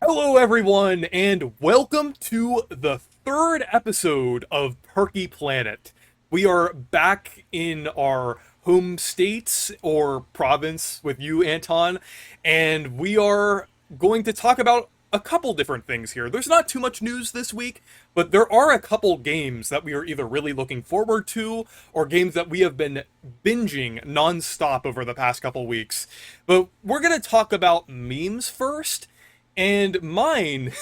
Hello, everyone, and welcome to the third episode of Perky Planet. We are back in our home states or province with you, Anton, and we are going to talk about a couple different things here. There's not too much news this week, but there are a couple games that we are either really looking forward to or games that we have been binging nonstop over the past couple weeks. But we're going to talk about memes first. And mine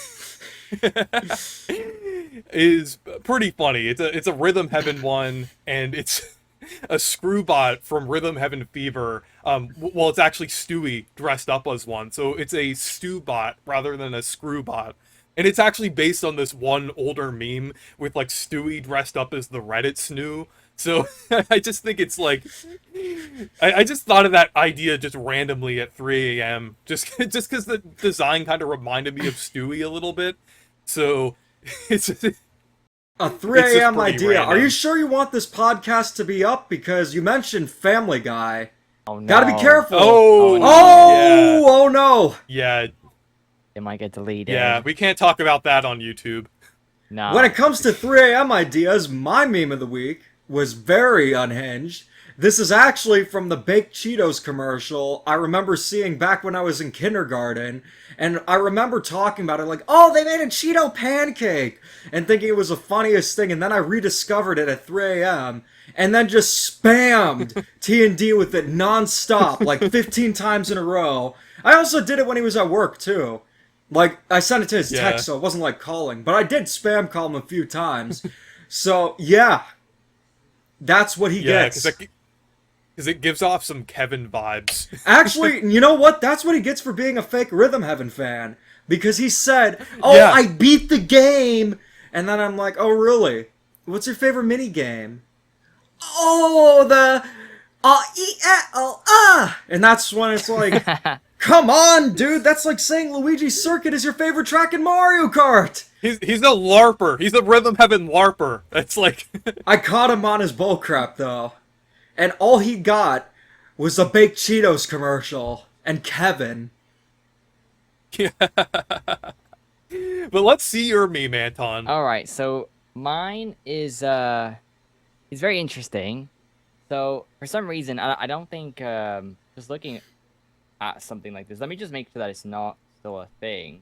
is pretty funny. It's a Rhythm Heaven one, and it's a Screwbot from Rhythm Heaven Fever. Well, it's actually Stewie dressed up as one, so it's a Stewbot rather than a Screwbot. And it's actually based on this one older meme with like Stewie dressed up as the Reddit Snoo. So I just think it's like I just thought of that idea just randomly at 3 a.m. just because the design kind of reminded me of Stewie a little bit. So it's A 3 a.m. idea. random. Are you sure you want this podcast to be up? Because you mentioned Family Guy. Oh no. Gotta be careful. Oh, Oh no. yeah, It might get deleted. yeah. We can't talk about that on YouTube. No. When it comes to 3 a.m. ideas, my meme of the week was very unhinged. This is actually from the Baked Cheetos commercial I remember seeing back when I was in kindergarten. And I remember talking about it like, oh, they made a Cheeto pancake! And thinking it was the funniest thing. And then I rediscovered it at 3 a.m. And then just spammed T&D with it non-stop, like 15 times in a row. I also did it when he was at work, too. Like, I sent it to his text, so it wasn't like calling. But I did spam call him a few times. So, yeah. That's what he gets. Because it gives off some Kevin vibes. Actually, you know what? That's what he gets for being a fake Rhythm Heaven fan. Because he said, oh, Yeah. I beat the game! And then I'm like, oh, really? What's your favorite mini game? Oh, the... And that's when it's like, come on, dude! That's like saying Luigi's Circuit is your favorite track in Mario Kart! He's a LARPer. He's a Rhythm Heaven LARPer. That's like... I caught him on his bullcrap, though. And all he got was a Baked Cheetos commercial. And Kevin. But let's see your meme, Anton. Alright, so mine is very interesting. So for some reason I don't think just looking at something like this, let me just make sure that it's not still a thing.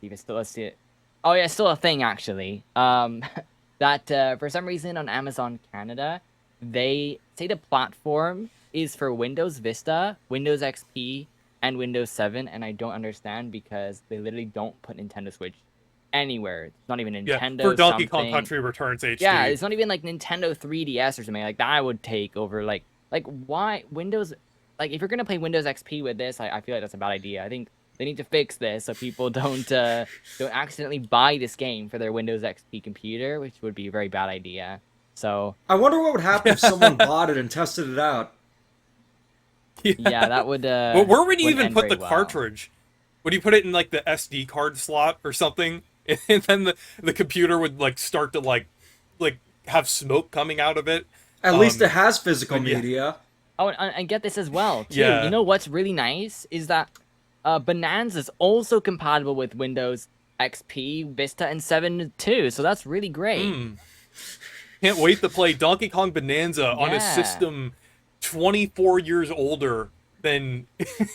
Even still, let's see it. Oh yeah, it's still a thing actually. That for some reason on Amazon Canada, they say the platform is for Windows Vista, Windows XP, and Windows 7, and I don't understand because they literally don't put Nintendo Switch anywhere. It's not even Nintendo. For Donkey Kong something. Country Returns HD. Yeah, it's not even like Nintendo 3DS or something like that. I would take over like why Windows? Like if you're gonna play Windows XP with this, I feel like that's a bad idea. I think they need to fix this so people don't accidentally buy this game for their Windows XP computer, which would be a very bad idea. So I wonder what would happen if someone bought it and tested it out. yeah, that would. But where would you wouldn't even end put very the well. cartridge? Would you put it in like the SD card slot or something? And then the computer would like start to like have smoke coming out of it. At least it has physical but yeah. media. Oh, and get this as well, too. Yeah. You know what's really nice is that Bonanza is also compatible with Windows XP, Vista, and 7 too. So that's really great. Can't wait to play Donkey Kong Bonanza on a Yeah. system 24 years older than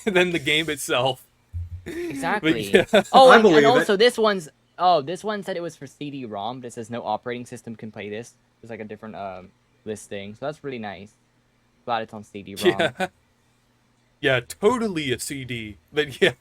than the game itself. Exactly. yeah. Oh, I and believe it. also this one said it was for CD-ROM, but it says no operating system can play this. There's like a different listing, so that's really nice. Glad it's on CD-ROM. Yeah. Yeah, totally a CD. But yeah.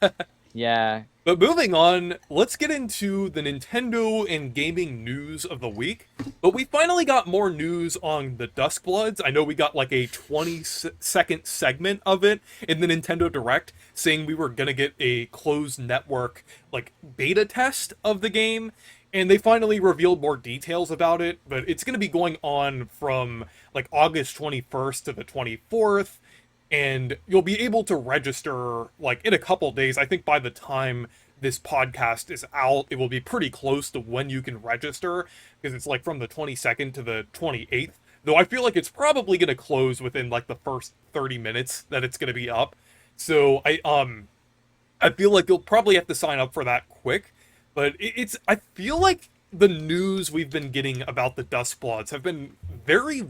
Yeah. But moving on, let's get into the Nintendo and gaming news of the week. But we finally got more news on the Duskbloods. I know we got like a 20-second segment of it in the Nintendo Direct, saying we were going to get a closed network like beta test of the game. And they finally revealed more details about it, but it's going to be going on from like August 21st to the 24th. And you'll be able to register like in a couple days. I think by the time this podcast is out, it will be pretty close to when you can register, because it's like from the 22nd to the 28th. though I feel like it's probably going to close within like the first 30 minutes that it's going to be up. So I feel like you'll probably have to sign up for that quick. But it's I feel like the news we've been getting about the Duskbloods have been very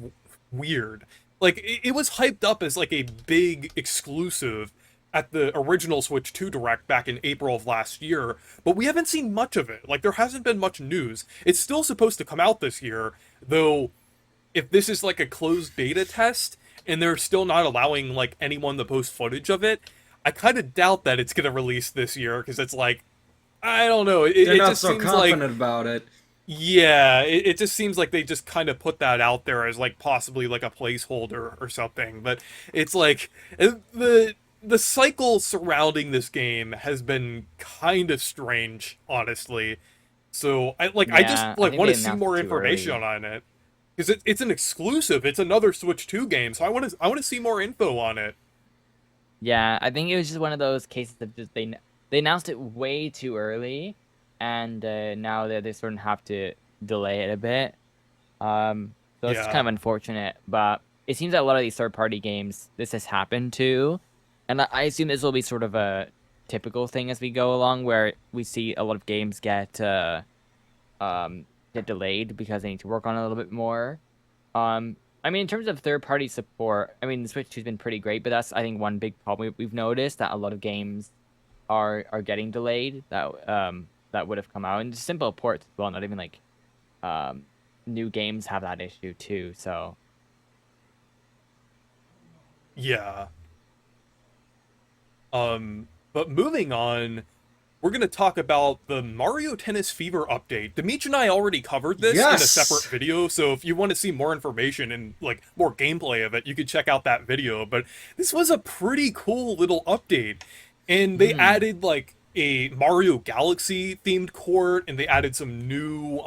weird. Like it was hyped up as like a big exclusive at the original Switch 2 Direct back in April of last year, but we haven't seen much of it. Like there hasn't been much news. It's still supposed to come out this year, though if this is like a closed beta test and they're still not allowing like anyone to post footage of it, I kind of doubt that it's going to release this year because it's like I don't know. They're It not just so seems confident like about it. yeah, it just seems like they just kind of put that out there as like possibly like a placeholder or something. But it's like the cycle surrounding this game has been kind of strange, honestly. So I just Yeah, I like think want they to see announced more it too information early. on it because it's an exclusive. It's another Switch 2 game, so I want to see more info on it. Yeah, I think it was just one of those cases of just they announced it way too early, and now they sort of have to delay it a bit. So it's kind Yeah. of unfortunate, but it seems that a lot of these third-party games this has happened to, and I assume this will be sort of a typical thing as we go along, where we see a lot of games get delayed because they need to work on it a little bit more. I mean, in terms of third-party support, I mean, the Switch 2 has been pretty great, but that's I think one big problem we've noticed that a lot of games are getting delayed that would have come out, and just simple ports as well. Not even like um, new games have that issue too. So Yeah. But moving on, we're going to talk about the Mario Tennis Fever update. Dimitri and I already covered this in a separate Yes! video, so if you want to see more information and like more gameplay of it, you could check out that video. But this was a pretty cool little update. And they hmm, added like a Mario Galaxy themed court and they added some new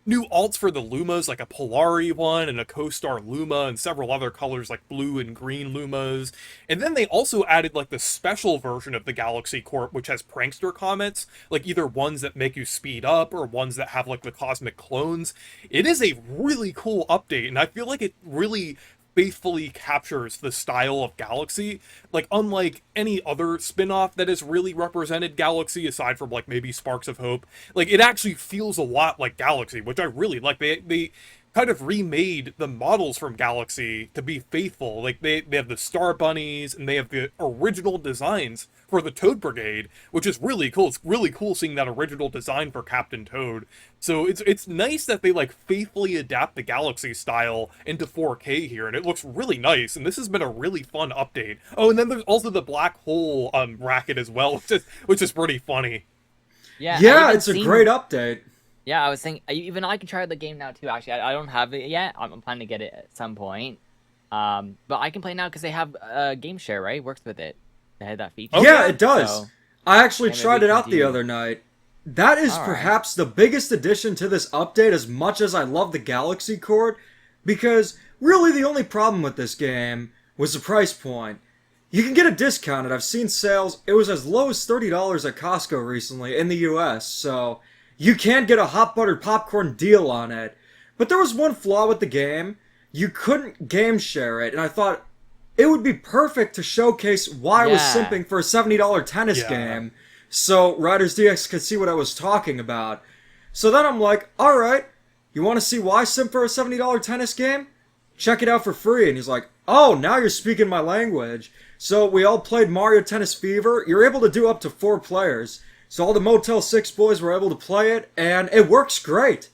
alts for the Lumas, like a Polari one and a Co-Star Luma and several other colors like blue and green Lumas. And then they also added like the special version of the Galaxy Corp, which has prankster comments, like either ones that make you speed up or ones that have like the cosmic clones. It is a really cool update, and I feel like it really faithfully captures the style of Galaxy. Like, unlike any other spin off that has really represented Galaxy, aside from, like, maybe Sparks of Hope, like, it actually feels a lot like Galaxy, which I really like. They kind of remade the models from Galaxy to be faithful. Like, they have the Star Bunnies, and they have the original designs for the Toad Brigade, which is really cool. It's really cool seeing that original design for Captain Toad. So it's nice that they like faithfully adapt the Galaxy style into 4K here, and it looks really nice. And this has been a really fun update. Oh, and then there's also the black hole racket as well, which is pretty funny. yeah, I Yeah, even it's a great seen. update. Yeah, I was thinking even I can try the game now too. Actually, I don't have it yet. I'm planning to get it at some point. But I can play now because they have game share, right? Works with it. They had that Oh feature. Yeah, yeah, it does. So I actually yeah, maybe we tried it can out the do. other night. That is All right. perhaps the biggest addition to this update, as much as I love the Galaxy Cord, because really the only problem with this game was the price point. You can get a discount, and I've seen sales. It was as low as $30 at Costco recently in the US, so you can get a hot buttered popcorn deal on it. But there was one flaw with the game. You couldn't game share it, and I thought it would be perfect to showcase why I was Yeah. simping for a $70 tennis yeah, game so Riders DX could see what I was talking about. So then I'm like, alright, you want to see why I simp for a $70 tennis game? Check it out for free. And he's like, oh, now you're speaking my language. So we all played Mario Tennis Fever. You're able to do up to 4 players. So all the Motel 6 boys were able to play it, and it works great.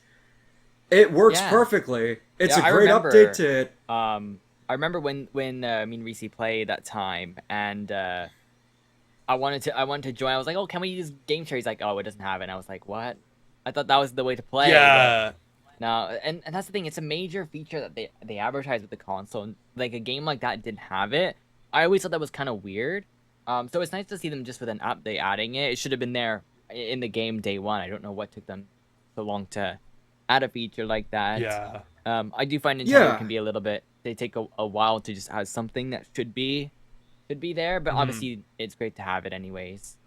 It works Yeah. perfectly. It's Yeah, a I great update remember. to it. I remember when me and Reese played that time, and I wanted to join. I was like, oh, can we use game share? He's like, oh, it doesn't have it. And I was like, what? I thought that was the way to play, but yeah. no. And that's the thing. It's a major feature that they advertise with the console. And like a game like that didn't have it. I always thought that was kind of weird. So it's nice to see them just with an update adding it. It should have been there in the game day one. I don't know what took them so long to add a feature like that. Yeah. I do find Nintendo Yeah. can be a little bit. They take a while to just have something that should be there, but Mhm. obviously it's great to have it anyways.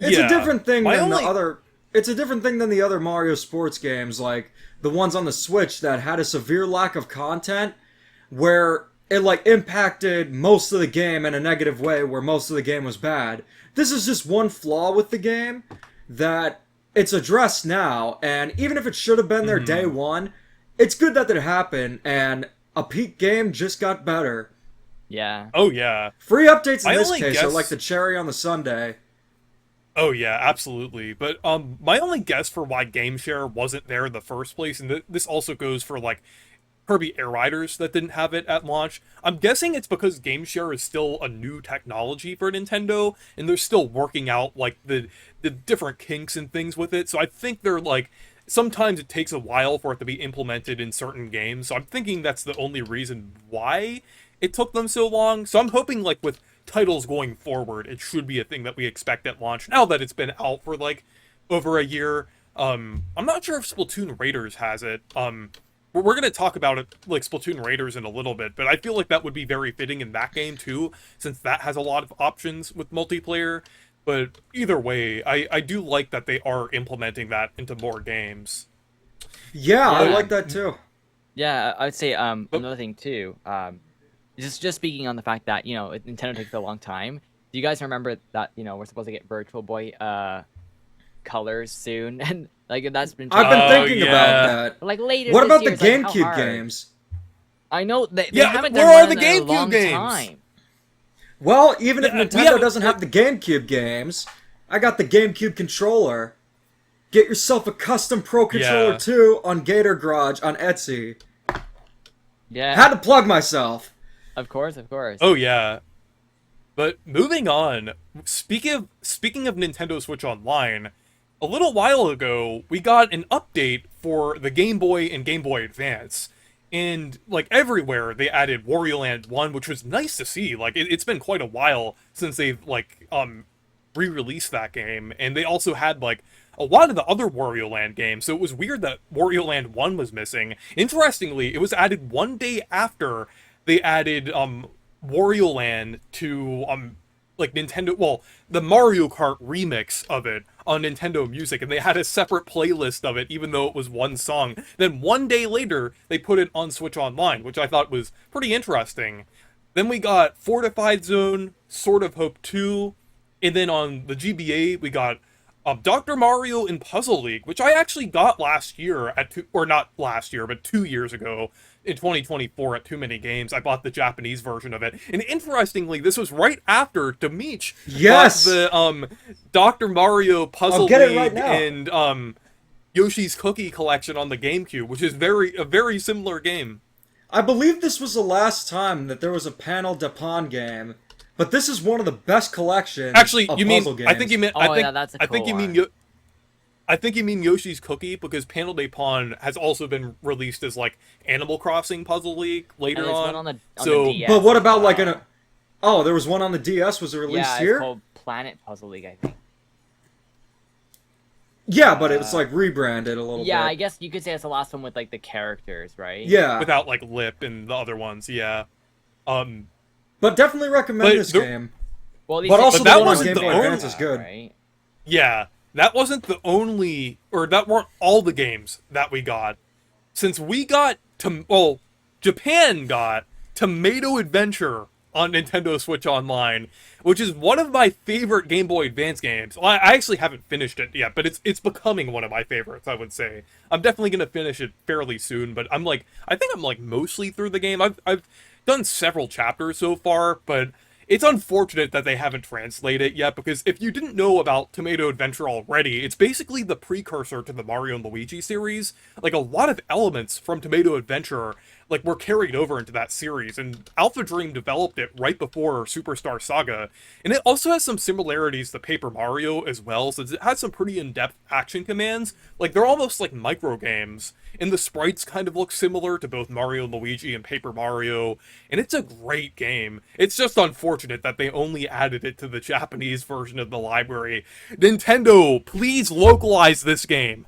It's a Yeah. different thing My than the only other. it's a different thing than the other Mario sports games, like the ones on the Switch that had a severe lack of content, where it like impacted most of the game in a negative way, where most of the game was bad. This is just one flaw with the game that it's addressed now, and even if it should have been there day one, it's good that it happened, and a peak game just got better. Yeah. Oh yeah. Free updates in I this only case are guess- like the cherry on the sundae. Oh yeah, absolutely. But my only guess for why Game Share wasn't there in the first place, and this also goes for like Kirby Air Riders that didn't have it at launch. I'm guessing it's because Game Share is still a new technology for Nintendo, and they're still working out like the different kinks and things with it. So I think they're like sometimes it takes a while for it to be implemented in certain games. So I'm thinking that's the only reason why it took them so long. So I'm hoping like with titles going forward, it should be a thing that we expect at launch. Now that it's been out for like over a year, I'm not sure if Splatoon Raiders has it. We're gonna talk about it like Splatoon Raiders in a little bit, but I feel like that would be very fitting in that game too, since that has a lot of options with multiplayer. But either way, I do like that they are implementing that into more games. Yeah, I Yeah. like that too. Yeah, I would say another thing too. Just speaking on the fact that Nintendo takes a long time. Do you guys remember that we're supposed to get Virtual Boy colors soon, and like that's been I've been Oh, thinking yeah. about that. like later. What this about the year, it's like, how GameCube hard? games? I know they Yeah, haven't where done are one the in a GameCube long games? time. Well, even if Yeah, we Nintendo haven't- doesn't have the GameCube games, I got the GameCube controller. Get yourself a custom Pro Controller Yeah. 2 on Gator Garage on Etsy. Yeah, Had to plug myself. of course. Oh yeah. But moving on, speaking of Nintendo Switch Online, a little while ago we got an update for the Game Boy and Game Boy Advance. And like everywhere they added Wario Land 1, which was nice to see. Like it's been quite a while since they've like re-released that game, and they also had like a lot of the other Wario Land games, so it was weird that Wario Land 1 was missing. Interestingly, it was added one day after they added Wario Land to like Nintendo, well, the Mario Kart remix of it on Nintendo Music, and they had a separate playlist of it even though it was one song. Then one day later they put it on Switch Online, which I thought was pretty interesting. Then we got Fortified Zone, Sword of Hope 2, and then on the GBA we got Dr. Mario in Puzzle League, which I actually got last year or not last year, but 2 years ago in 2024 at Too Many Games. I bought the Japanese version of it, and interestingly, this was right after Demich Yes! bought the Dr. Mario Puzzle I'll get it League right now. and Yoshi's Cookie Collection on the GameCube, which is a very similar game. I believe this was the last time that there was a Panel Depon game, but this is one of the best collections Actually, of you mean puzzle games. I think you meant Oh, I think yeah, that's a I think cool you mean one. I think you mean Yoshi's Cookie, because Panel de Pon has also been released as like Animal Crossing Puzzle League And later there's on. one on the So- DS But what as about like well. Oh, there was one on the DS. Was it released yeah, here? it's called Planet Puzzle League, I think. Yeah, but it's like rebranded a little Yeah, bit. I guess you could say it's the last one with like the characters, right? Yeah, without like Lip and the other ones, yeah. but definitely recommend But this the- game. Well, at least But it's also the the one on one Game with Boy the Advance is good. right? Yeah, that wasn't the only, or that weren't all the games that we got. Since we got Japan got Tomato Adventure on Nintendo Switch Online, which is one of my favorite Game Boy Advance games. Well, I actually haven't finished it yet, but it's becoming one of my favorites, I would say. I'm definitely gonna finish it fairly soon, but I think I'm like mostly through the game. I've done several chapters so far, but it's unfortunate that they haven't translated it yet, because if you didn't know about Tomato Adventure already, it's basically the precursor to the Mario and Luigi series. Like, a lot of elements from Tomato Adventure, like, were carried over into that series, and Alpha Dream developed it right before Superstar Saga. And it also has some similarities to Paper Mario as well, since it has some pretty in-depth action commands. Like, they're almost like micro games, and the sprites kind of look similar to both Mario and Luigi and Paper Mario, and it's a great game. It's just unfortunate that they only added it to the Japanese version of the library. Nintendo, please localize this game.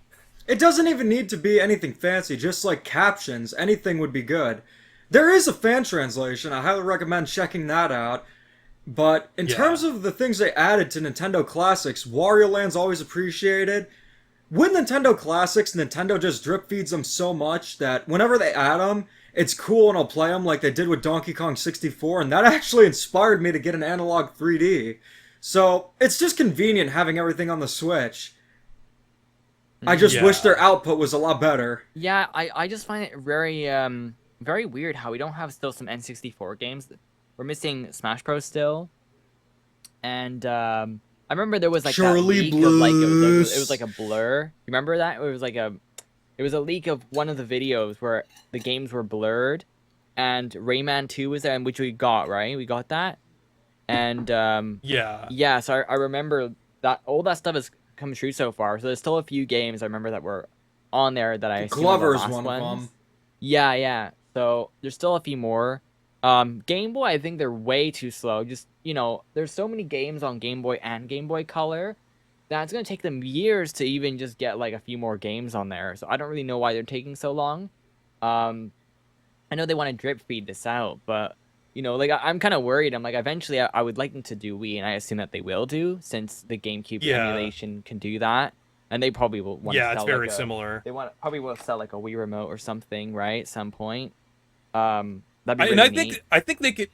It doesn't even need to be anything fancy, just like captions. Anything would be good. There is a fan translation. I highly recommend checking that out. But in Yeah. terms of the things they added to Nintendo Classics, Wario Land's always appreciated. with Nintendo Classics, Nintendo just drip feeds them so much that whenever they add them, it's cool and I'll play them like they did with Donkey Kong 64, and that actually inspired me to get an analog 3D. So it's just convenient having everything on the Switch. I just wish Yeah. their output was a lot better. Yeah, I just find it very very weird how we don't have still some N64 games. We're missing Smash Bros. Still, and I remember there was like that Surely leak of like it Blues. was like a blur. You remember that? It was a leak of one of the videos where the games were blurred, and Rayman 2 was there, and which we got, right? We got that, and Yeah. yeah. So I remember that all that stuff has come true so far. So there's still a few games I remember that were on there that I assume are the Glover's last one ones. of them. Yeah, yeah. So there's still a few more. Game Boy, I think they're way too slow. Just, there's so many games on Game Boy and Game Boy Color that it's gonna take them years to even just get like a few more games on there. So I don't really know why they're taking so long. Um, I know they want to drip feed this out, but like I'm kind of worried. I'm like, eventually I would like them to do Wii, and I assume that they will do since the GameCube Yeah. emulation can do that, and they probably will want to Yeah, sell it's very like a, similar. they want probably will sell like a Wii remote or something, right? At some point. That'd be And really neat. I think they could.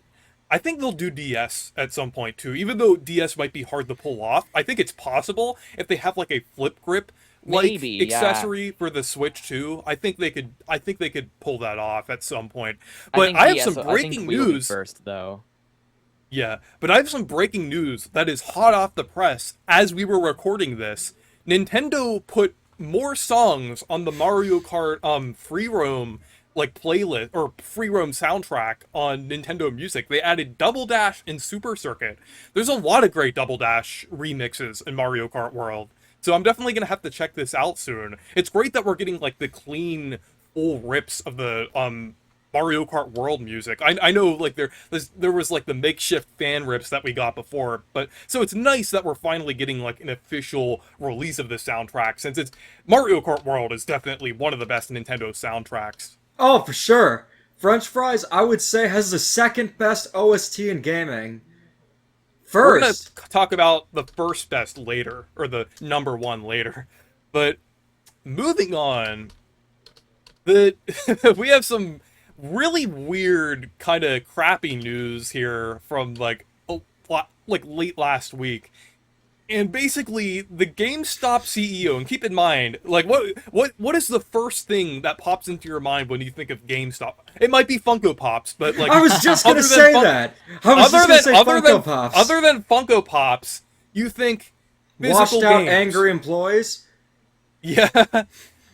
I think they'll do DS at some point too. Even though DS might be hard to pull off, I think it's possible if they have like a flip grip like Maybe, yeah. accessory for the Switch too. I think they could. I think they could pull that off at some point. I But think I have DS some will- I think breaking Wii will be news. first, though. Yeah, but I have some breaking news that is hot off the press as we were recording this. Nintendo put more songs on the Mario Kart free roam like playlist or free roam soundtrack on Nintendo Music. They added Double Dash and Super Circuit. There's a lot of great Double Dash remixes in Mario Kart World. So I'm definitely going to have to check this out soon. It's great that we're getting like the clean full rips of the Mario Kart World music. I know like there was like the makeshift fan rips that we got before, but so it's nice that we're finally getting like an official release of this soundtrack, since it's Mario Kart World is definitely one of the best Nintendo soundtracks. Oh, for sure. French Fries, I would say, has the second best OST in gaming. We're gonna First. talk about the first best later, or the number one later, but moving on, the we have some really weird kind of crappy news here from like like late last week. And basically the GameStop CEO, and keep in mind, like what is the first thing that pops into your mind when you think of GameStop? It might be Funko Pops, but like I was just gonna other than say that. I was just gonna say Funko Pops. other than Funko Pops, you think Washed physical out games. angry employees. Yeah.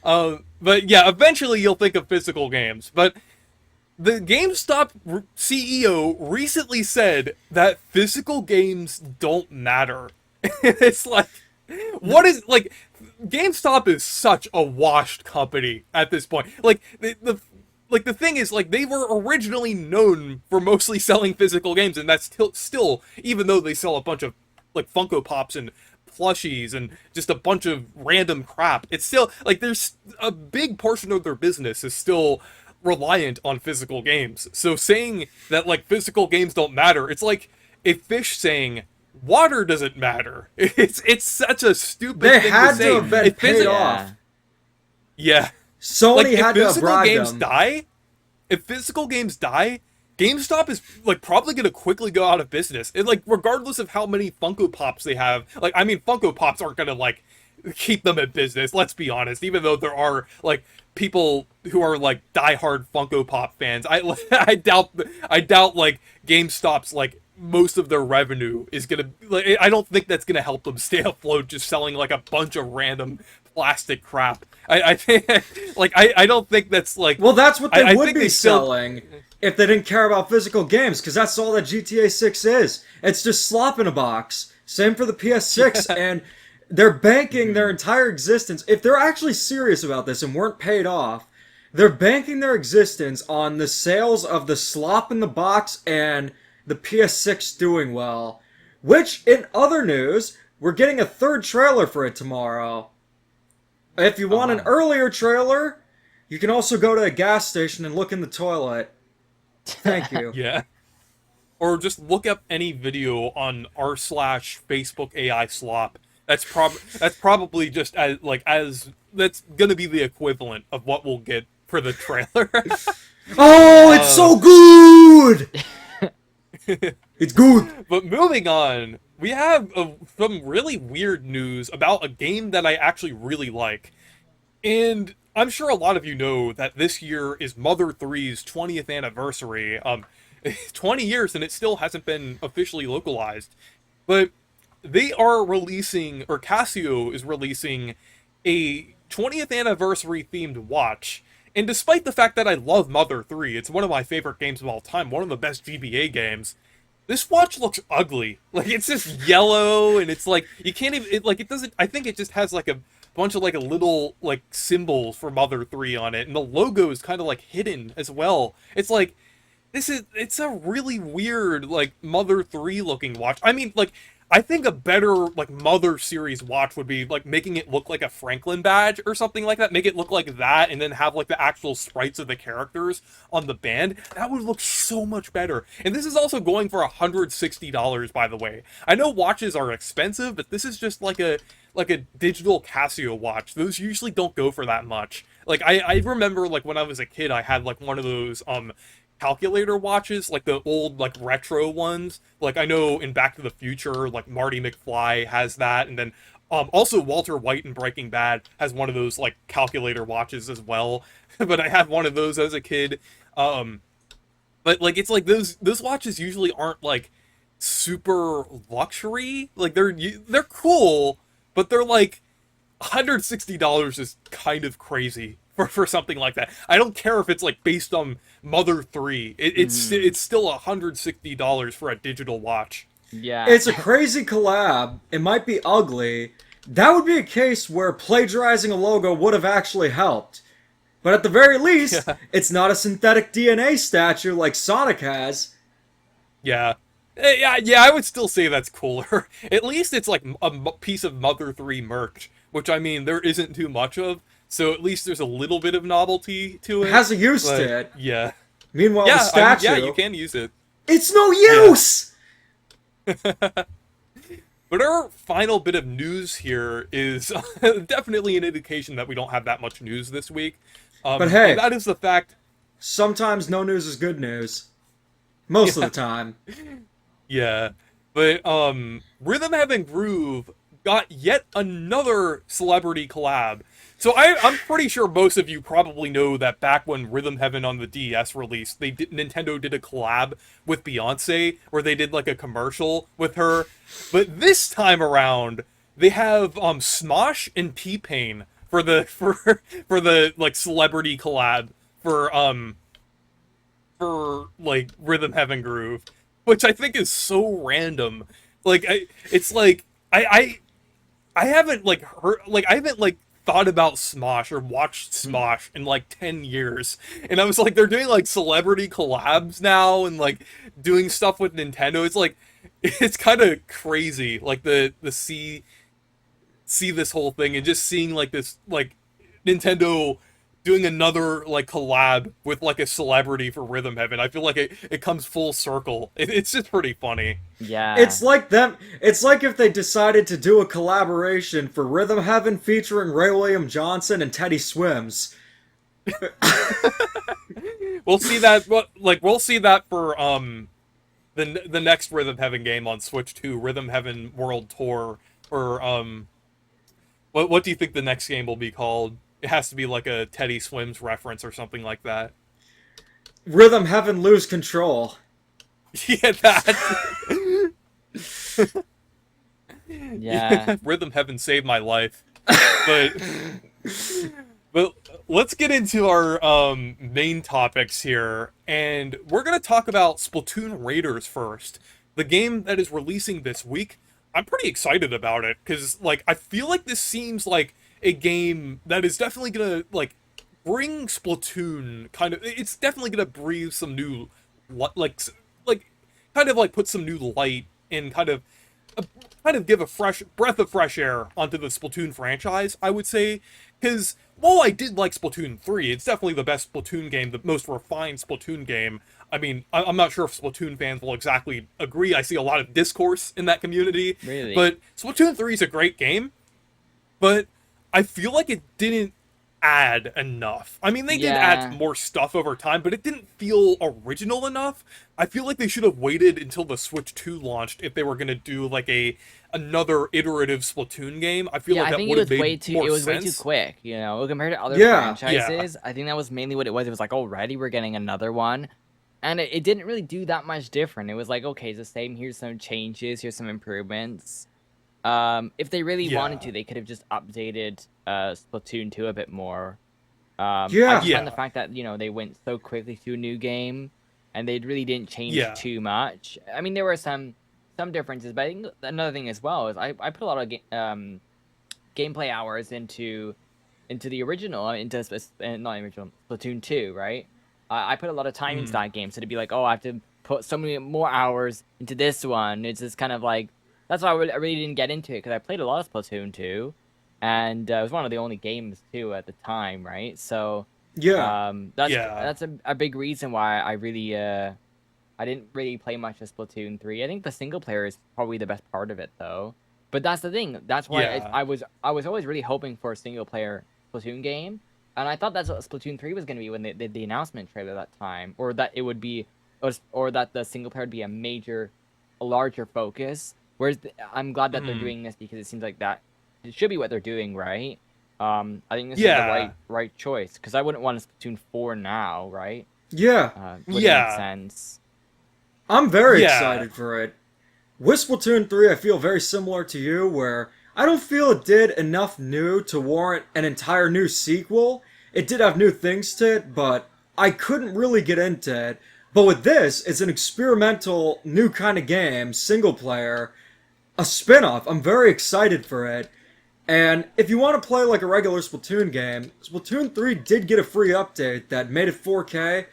But yeah, eventually you'll think of physical games. But the GameStop CEO recently said that physical games don't matter. It's like, what is, like, GameStop is such a washed company at this point. Like, the thing is, like, they were originally known for mostly selling physical games, and that's still, even though they sell a bunch of, like, Funko Pops and plushies and just a bunch of random crap, it's still like there's a big portion of their business is still reliant on physical games. So saying that like physical games don't matter, it's like a fish saying water doesn't matter. It's such a stupid They thing had to say. to have been If paid physi- off. Yeah. Sony Like had if to have physical bribed games them. die, if physical games die, GameStop is like probably gonna quickly go out of business. And like regardless of how many Funko Pops they have, like I mean Funko Pops aren't gonna like keep them in business, let's be honest, even though there are like people who are like diehard Funko Pop fans. I doubt like GameStop's like most of their revenue is gonna like I don't think that's gonna help them stay afloat just selling like a bunch of random plastic crap. I think like I don't think that's like Well, that's what they I would think be they still- selling if they didn't care about physical games, because that's all that GTA 6 is. It's just slop in a box. Same for the PS6, and they're banking their entire existence. If they're actually serious about this and weren't paid off, they're banking their existence on the sales of the slop in the box and the PS6 doing well. Which, in other news, we're getting a third trailer for it tomorrow. If you want an earlier trailer, you can also go to a gas station and look in the toilet. Thank you. Yeah. Or just look up any video on r/Facebook AI slop. That's probably just as that's gonna be the equivalent of what we'll get for the trailer. Oh, it's so good! It's good! But moving on, we have some really weird news about a game that I actually really like. And I'm sure a lot of you know that this year is Mother 3's 20th anniversary. 20 years and it still hasn't been officially localized. But they are releasing, or Casio is releasing, a 20th anniversary themed watch. And despite the fact that I love Mother 3, it's one of my favorite games of all time, one of the best GBA games, this watch looks ugly. Like, it's just yellow, and it's like, you can't even, it doesn't, I think it just has like a bunch of like a little, like, symbols for Mother 3 on it, and the logo is kind of like hidden as well. It's like, it's a really weird, like, Mother 3 looking watch. I mean, like, I think a better, like, Mother series watch would be, like, making it look like a Franklin badge or something like that. Make it look like that, and then have, like, the actual sprites of the characters on the band. That would look so much better. And this is also going for $160, by the way. I know watches are expensive, but this is just like a digital Casio watch. Those usually don't go for that much. Like, I remember, like, when I was a kid, I had, like, one of those, calculator watches, like the old, like, retro ones. Like, I know in Back to the Future, like, Marty McFly has that, and then also Walter White in Breaking Bad has one of those, like, calculator watches as well. But I had one of those as a kid. But, like, it's like those watches usually aren't, like, super luxury. Like, they're cool, but they're like $160 is kind of crazy for something like that. I don't care if it's like based on Mother 3. It's still $160 for a digital watch. Yeah. It's a crazy collab. It might be ugly. That would be a case where plagiarizing a logo would have actually helped. But at the very least, it's not a synthetic DNA statue like Sonic has. Yeah. Yeah, I would still say that's cooler. At least it's like a piece of Mother 3 merch, which, I mean, there isn't too much of, so at least there's a little bit of novelty to it. It has a use but, to it. Yeah. Meanwhile, Yeah, the statue... yeah, you can use it. It's no use! But our final bit of news here is definitely an indication that we don't have that much news this week. But hey, and that is the fact... Sometimes no news is good news. Most of the time. Yeah. But, Rhythm Heaven Groove got yet another celebrity collab. So I'm pretty sure most of you probably know that back when Rhythm Heaven on the DS released, Nintendo did a collab with Beyonce, where they did like a commercial with her. But this time around, they have Smosh and T-Pain for the like celebrity collab for like Rhythm Heaven Groove, which I think is so random. Like I haven't like heard, like, I haven't like thought about Smosh or watched Smosh in like 10 years. And I was like, they're doing like celebrity collabs now and like doing stuff with Nintendo. It's like, it's kind of crazy. Like the see this whole thing and just seeing like this, like Nintendo doing another like collab with like a celebrity for Rhythm Heaven. I feel like it comes full circle. It's just pretty funny. Yeah. It's like if they decided to do a collaboration for Rhythm Heaven featuring Ray William Johnson and Teddy Swims. We'll see that. We'll see that for the next Rhythm Heaven game on Switch 2, Rhythm Heaven World Tour, or what do you think the next game will be called? It has to be like a Teddy Swims reference or something like that. Rhythm Heaven Lose Control. Yeah, that. Yeah. Rhythm Heaven saved my life. But let's get into our main topics here, and we're gonna talk about Splatoon Raiders first, the game that is releasing this week. I'm pretty excited about it because, like, I feel like this seems like a game that is definitely gonna like bring Splatoon kind of. It's definitely gonna breathe some new, like kind of like put some new light and kind of give a fresh breath of fresh air onto the Splatoon franchise, I would say, because while I did like Splatoon 3, it's definitely the best Splatoon game, the most refined Splatoon game. I mean, I'm not sure if Splatoon fans will exactly agree. I see a lot of discourse in that community. Really? But Splatoon 3 is a great game, but I feel like it didn't add enough. I mean, they did Yeah. add more stuff over time, but it didn't feel original enough. I feel like they should have waited until the Switch 2 launched if they were going to do like another iterative Splatoon game. I feel Yeah, like I that think would it have was made more it was way too sense. quick, compared to other Yeah. franchises. I think that was mainly what it was. It was like, already we're getting another one. And it didn't really do that much different. It was like, okay, it's the same. Here's some changes. Here's some improvements. If they really wanted Yeah. to, they could have just updated Splatoon 2 a bit more. I Yeah. just find the Yeah. fact that, they went so quickly to a new game and they really didn't change Yeah. too much. I mean, there were some differences, but I think another thing as well is I put a lot of gameplay hours into the original, not original, Splatoon 2, right? I put a lot of time into Mm. that game, so to be like, oh, I have to put so many more hours into this one. It's just kind of like, that's why I really didn't get into it, because I played a lot of Splatoon 2, and it was one of the only games too at the time, right? So Yeah. Yeah. that's a big reason why I didn't really play much of Splatoon 3. I think the single player is probably the best part of it, though. But that's the thing. That's why Yeah. I was always really hoping for a single player Splatoon game, and I thought that's what Splatoon 3 was going to be when they did the announcement trailer that time, or that it would be, or that the single player would be a larger focus. Whereas I'm glad that they're Mm. doing this, because it seems like that it should be what they're doing, right? I think this is the Yeah. right choice, because I wouldn't want a Splatoon 4 now, right? Yeah. Wouldn't make Yeah. sense. I'm very Yeah. excited for it. With Splatoon 3, I feel very similar to you, where I don't feel it did enough new to warrant an entire new sequel. It did have new things to it, but I couldn't really get into it. But with this, it's an experimental, new kind of game, single player, a spin off. I'm very excited for it. And if you want to play like a regular Splatoon game, Splatoon 3 did get a free update that made it 4K.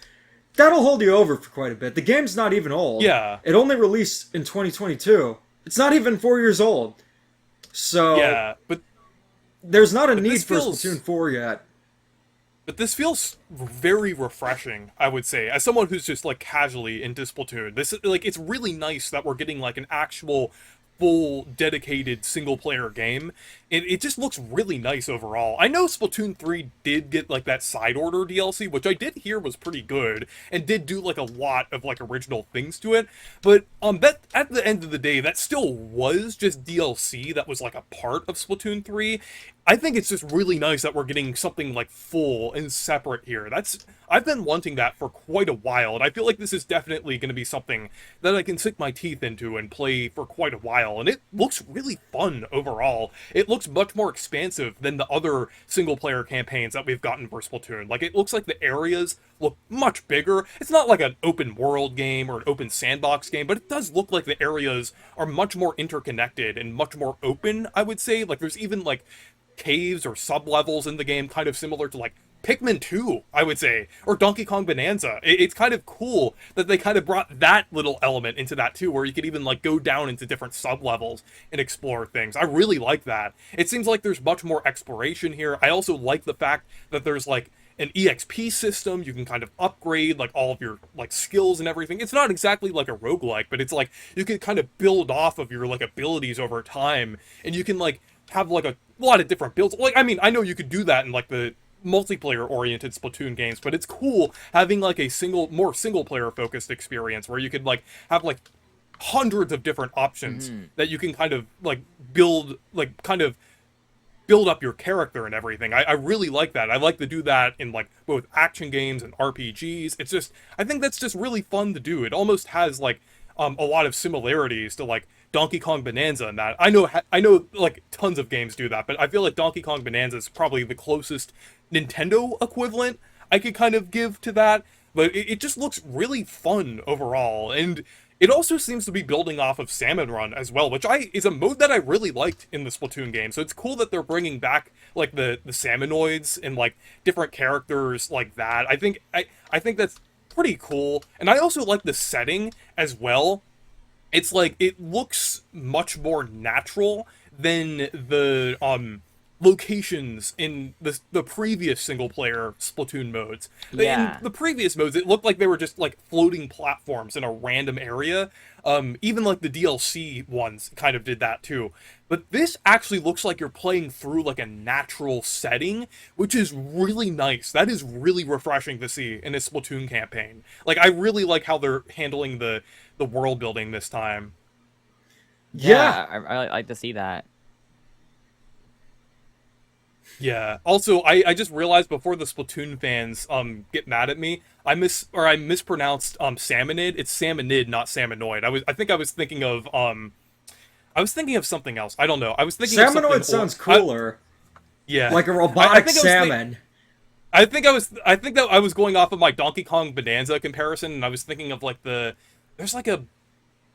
That'll hold you over for quite a bit. The game's not even old. Yeah. It only released in 2022. It's not even 4 years old. So Yeah. there's not a But need this for feels- Splatoon 4 yet. But this feels very refreshing, I would say, as someone who's just like casually into Splatoon. This is like, it's really nice that we're getting like an actual full dedicated single player game. It just looks really nice overall. I know Splatoon 3 did get like that side order DLC, which I did hear was pretty good and did do like a lot of like original things to it, but that at the end of the day that still was just DLC that was like a part of Splatoon 3. I think it's just really nice that we're getting something like full and separate here. I've been wanting that for quite a while, and I feel like this is definitely going to be something that I can sink my teeth into and play for quite a while. And it looks really fun overall. It looks much more expansive than the other single player campaigns that we've gotten for Splatoon. Like, it looks like the areas look much bigger. It's not like an open world game or an open sandbox game, but it does look like the areas are much more interconnected and much more open, I would say. Like, there's even like caves or sub-levels in the game, kind of similar to like Pikmin 2, I would say, or Donkey Kong Bonanza. It's kind of cool that they kind of brought that little element into that too, where you could even like go down into different sub-levels and explore things. I really like that. It seems like there's much more exploration here. I also like the fact that there's like an EXP system. You can kind of upgrade like all of your like skills and everything. It's not exactly like a roguelike, but it's like you can kind of build off of your like abilities over time, and you can like have like a lot of different builds. Like, I mean, I know you could do that in like the multiplayer oriented Splatoon games, but it's cool having like a more single player focused experience where you could like have like hundreds of different options that you can kind of like build, like kind of build up your character and everything. I really like that. I like to do that in like both action games and RPGs. It's just, I think that's just really fun to do. It almost has like a lot of similarities to like Donkey Kong Bonanza and that. I know like tons of games do that, but I feel like Donkey Kong Bonanza is probably the closest Nintendo equivalent I could kind of give to that. But it just looks really fun overall, and it also seems to be building off of Salmon Run as well, which is a mode that I really liked in the Splatoon game. So it's cool that they're bringing back like the Salmonoids and like different characters like that. I think that's pretty cool, and I also like the setting as well. It's like it looks much more natural than the locations in the previous single player Splatoon modes. In Yeah. the previous modes, it looked like they were just like floating platforms in a random area. Even like the DLC ones kind of did that too. But this actually looks like you're playing through like a natural setting, which is really nice. That is really refreshing to see in a Splatoon campaign. Like I really like how they're handling the world building this time. Yeah. I like to see that. Yeah. Also, I just realized before the Splatoon fans get mad at me, I mispronounced Salmonid. It's Salmonid, not Salmonoid. I was thinking of something else. I don't know. I was thinking of something Salmonoid sounds cooler. yeah. Like a I robotic think salmon. I think that I was going off of my Donkey Kong Bonanza comparison, and I was thinking of like there's like a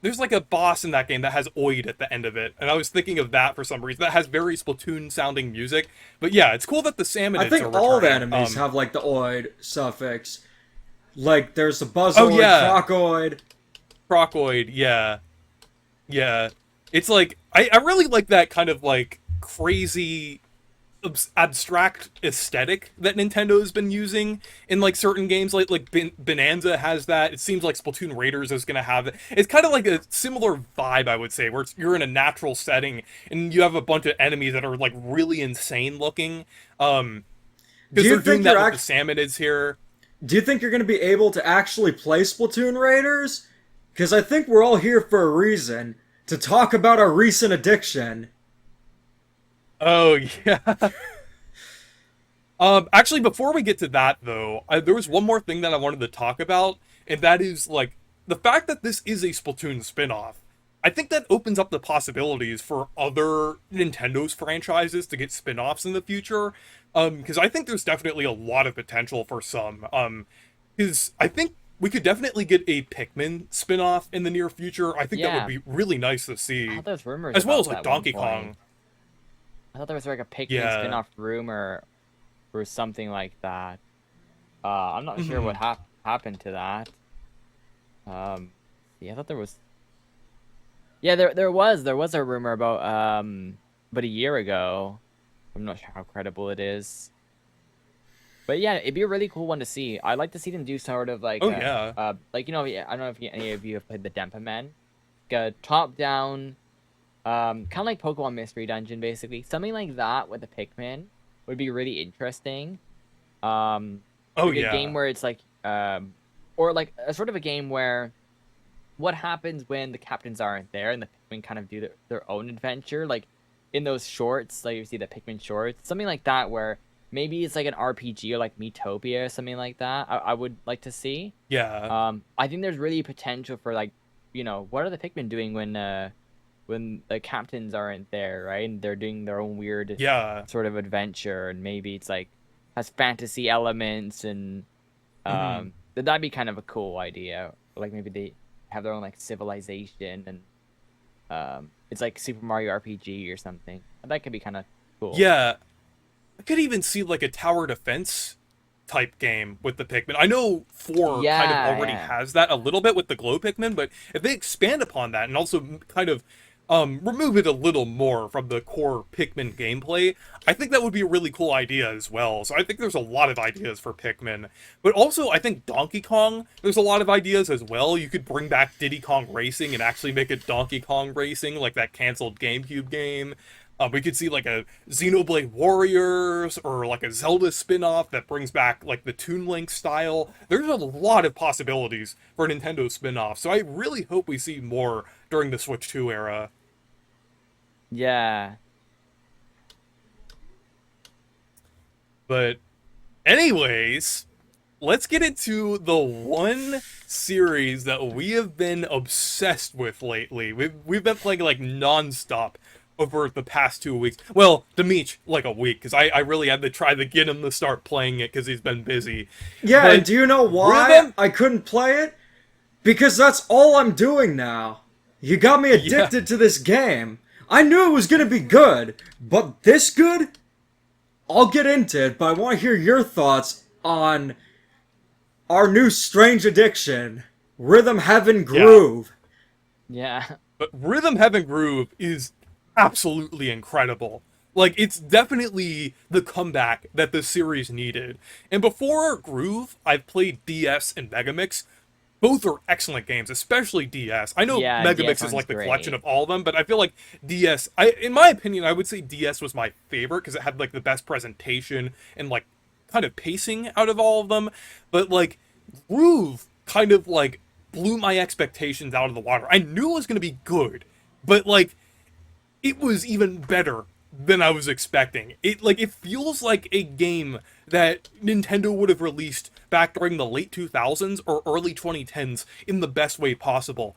there's like a boss in that game that has Oid at the end of it, and I was thinking of that for some reason. That has very Splatoon sounding music, but yeah, it's cool that the Salmonids I think are all the returning. enemies have like the oid suffix. Like there's the buzzoid, Oh, yeah. crocoid. Crocoid, yeah, yeah. It's like I really like that kind of like crazy abstract aesthetic that Nintendo's been using in like certain games, like Bonanza has that. It seems like Splatoon Raiders is gonna have it. It's kind of like a similar vibe, I would say, where you're in a natural setting and you have a bunch of enemies that are like really insane looking. Because they're doing that with the Salmonids here. Do you think you're going to be able to actually play Splatoon Raiders? Because I think we're all here for a reason to talk about our recent addiction. Oh yeah. Actually, before we get to that, though, there was one more thing that I wanted to talk about, and that is, like, the fact that this is a Splatoon spin-off. I think that opens up the possibilities for other Nintendo's franchises to get spin-offs in the future, because I think there's definitely a lot of potential for some. Because I think we could definitely get a Pikmin spin-off in the near future. I think that Yeah. would be really nice to I see, thought there was rumors as well about as, like, that at one Donkey point. Kong. I thought there was like a Pikmin Yeah. spin-off rumor or something like that. I'm not sure Mhm. what happened to that. Yeah, I thought there was. Yeah, there was a rumor about but a year ago. I'm not sure how credible it is. But yeah, it'd be a really cool one to see. I'd like to see them do sort of like Oh, yeah. like, you know, I don't know if any of you have played the Denpa Men. Like a top-down kind of like Pokemon Mystery Dungeon, basically. Something like that with the Pikmin would be really interesting. Oh, Like yeah. a game where it's like, or like a sort of a game where what happens when the captains aren't there and the Pikmin kind of do their own adventure, like in those shorts, like you see the Pikmin shorts, something like that, where maybe it's like an RPG or like Miitopia or something like that. I would like to see. Yeah. I think there's really potential for, like, you know, what are the Pikmin doing when the captains aren't there, right? And they're doing their own weird Yeah. sort of adventure, and maybe it's like has fantasy elements, and that'd be kind of a cool idea. Like maybe they have their own like civilization, and it's like Super Mario RPG or something. That could be kind of cool. Yeah. I could even see like a tower defense type game with the Pikmin. I know 4 kind Yeah, of already yeah. has that a little bit with the glow Pikmin, but if they expand upon that and also kind of remove it a little more from the core Pikmin gameplay, I think that would be a really cool idea as well. So I think there's a lot of ideas for Pikmin. But also, I think Donkey Kong, there's a lot of ideas as well. You could bring back Diddy Kong Racing and actually make it Donkey Kong Racing, like that canceled GameCube game. We could see like a Xenoblade Warriors or like a Zelda spin-off that brings back like the Toon Link style. There's a lot of possibilities for a Nintendo spin-off, so I really hope we see more during the Switch 2 era. Yeah. But anyways, let's get into the one series that we have been obsessed with lately. We've been playing like non-stop over the past 2 weeks. Well, Demeech, like a week, because I really had to try to get him to start playing it because he's been busy. Yeah, But and do you know why Rhythm- I couldn't play it? Because that's all I'm doing now. You got me addicted to this game. I knew it was going to be good, but this good? I'll get into it, but I want to hear your thoughts on our new strange addiction, Rhythm Heaven Groove. Yeah. But Rhythm Heaven Groove is absolutely incredible. Like, it's definitely the comeback that the series needed. And before Groove, I've played DS and Megamix. Both are excellent games, especially DS. I know Yeah, DS Megamix is one's like the collection great. of all of them, but I feel like DS, in my opinion, I would say DS was my favorite because it had like the best presentation and like kind of pacing out of all of them. But like Groove kind of like blew my expectations out of the water. I knew it was going to be good, but like it was even better than I was expecting. It feels like a game that Nintendo would have released back during the late 2000s or early 2010s in the best way possible.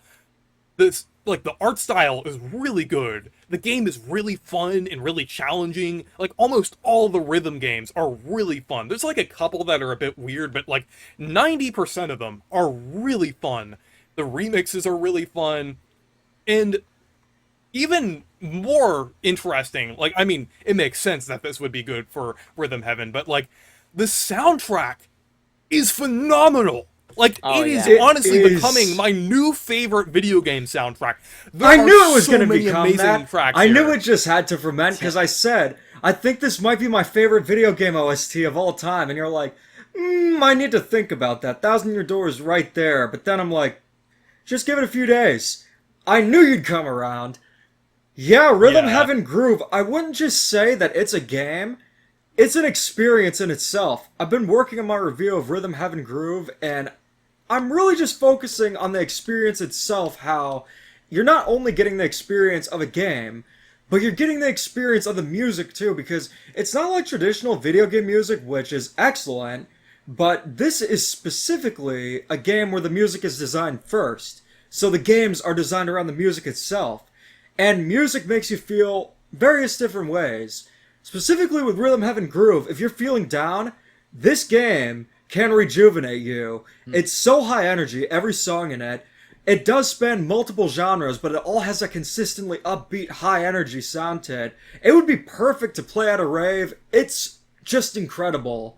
This like the art style is really good. The game is really fun and really challenging. Like almost all the rhythm games are really fun. There's like a couple that are a bit weird, but like 90% of them are really fun. The remixes are really fun. And even more interesting, like, I mean, it makes sense that this would be good for Rhythm Heaven, but like the soundtrack is phenomenal. Like, Oh it is yeah. honestly is. becoming my new favorite video game soundtrack. There I are knew it was so going to many become amazing that. tracks I knew here. it just had to ferment because I said, I think this might be my favorite video game OST of all time. And you're like, I need to think about that. Thousand Year Door is right there. But then I'm like, just give it a few days. I knew you'd come around. Yeah, Rhythm Yeah. Heaven Groove. I wouldn't just say that it's a game. It's an experience in itself. I've been working on my review of Rhythm Heaven Groove, and I'm really just focusing on the experience itself, how you're not only getting the experience of a game, but you're getting the experience of the music too, because it's not like traditional video game music, which is excellent, but this is specifically a game where the music is designed first. So the games are designed around the music itself. And music makes you feel various different ways. Specifically with Rhythm Heaven Groove, if you're feeling down, this game can rejuvenate you. It's so high energy, every song in it. It does span multiple genres, but it all has a consistently upbeat, high energy sound to it. It would be perfect to play at a rave. It's just incredible.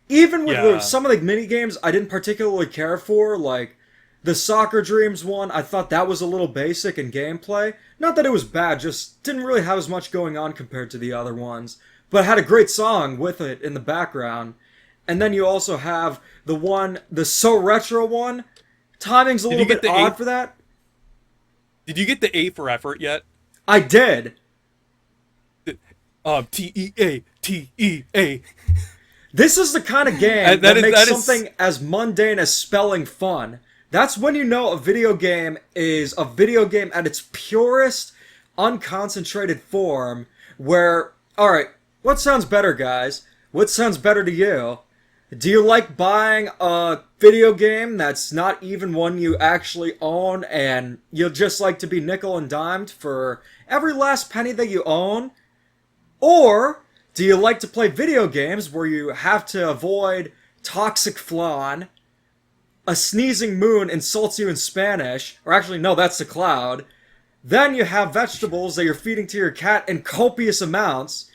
Even with Yeah. some of the mini games I didn't particularly care for, like the Soccer Dreams one, I thought that was a little basic in gameplay. Not that it was bad, just didn't really have as much going on compared to the other ones. But it had a great song with it in the background. And then you also have the So Retro one. Timing's a Did little you get bit the odd A- for that. Did you get the A for effort yet? I did. T-E-A, T-E-A. This is the kind of game That that is- makes that is- something as mundane as spelling fun. That's when you know a video game is a video game at its purest, unconcentrated form, where, alright, what sounds better, guys? What sounds better to you? Do you like buying a video game that's not even one you actually own and you'll just like to be nickel and dimed for every last penny that you own? Or do you like to play video games where you have to avoid toxic flan, a sneezing moon insults you in Spanish, or actually, no, that's the cloud. Then you have vegetables that you're feeding to your cat in copious amounts.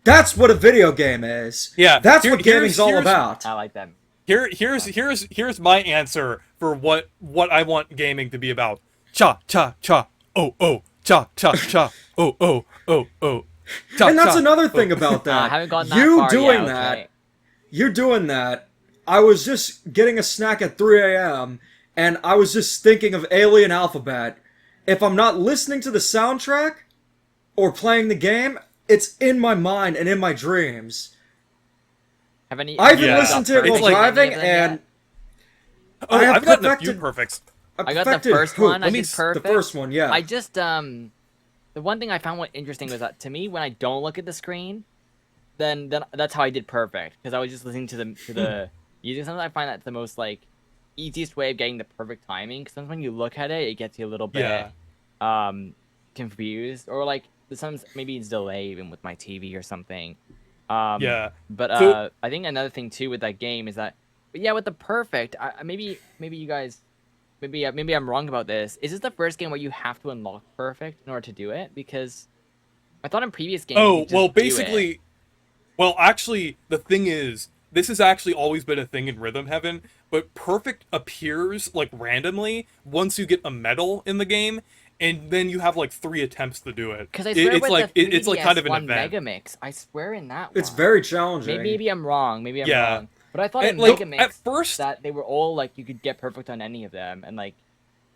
That's what a video game is. Yeah, That's here- what gaming's all here's- about. I like that. Here's my answer for what I want gaming to be about. Cha cha cha. Oh oh. Cha cha cha. Oh oh oh oh. Cha, And that's cha, another oh. thing about I that. haven't gotten that You far doing yet, that, okay. you're doing that. I was just getting a snack at 3 a.m. and I was just thinking of Alien Alphabet. If I'm not listening to the soundtrack or playing the game, it's in my mind and in my dreams. Have any? I have even you Yeah. listened to got it while It's like- driving, any of them yet? and Oh, I have I've gotten a few perfected- perfects. I got the perfected first who? one. I Let me did s- perfect. The first one, yeah. I just the one thing I found interesting was that to me when I don't look at the screen, then that's how I did perfect because I was just listening to the music. Sometimes I find that's the most like easiest way of getting the perfect timing. Because sometimes when you look at it, it gets you a little bit confused or like sometimes maybe it's delayed even with my TV or something. Yeah. But So- I think another thing too with that game is that, but yeah, with the perfect, maybe you guys, maybe I'm wrong about this. Is this the first game where you have to unlock perfect in order to do it? Because I thought in previous games. you Oh, could just well, do it. basically, well, actually, the thing is, this has actually always been a thing in Rhythm Heaven, but perfect appears, like, randomly once you get a medal in the game, and then you have like 3 attempts to do it. Because I swear It's with like the 3DS it's like kind of an one event. Megamix, I swear in that It's one. very challenging. Maybe I'm wrong. Maybe I'm Yeah. wrong. But I thought in And, like, Megamix at first- that they were all like you could get perfect on any of them, and like,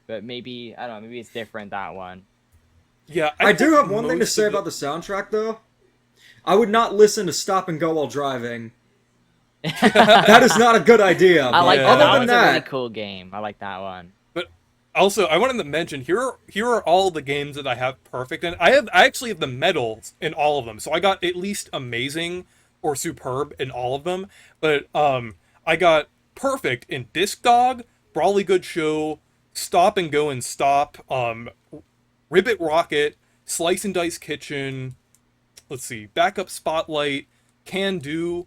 but maybe I don't know. Maybe it's different that one. Yeah, I do think have one thing to most say of about the soundtrack, though. I would not listen to Stop and Go while driving. That is not a good idea. I like Yeah. that. Other That than was a really that, cool game. I like that one. But also, I wanted to mention here are all the games that I have perfect in. I actually have the medals in all of them, so I got at least amazing or superb in all of them. But I got perfect in Disc Dog, Brawly Good Show, Stop and Go and Stop, Ribbit Rocket, Slice and Dice Kitchen. Let's see, Backup Spotlight, Can Do,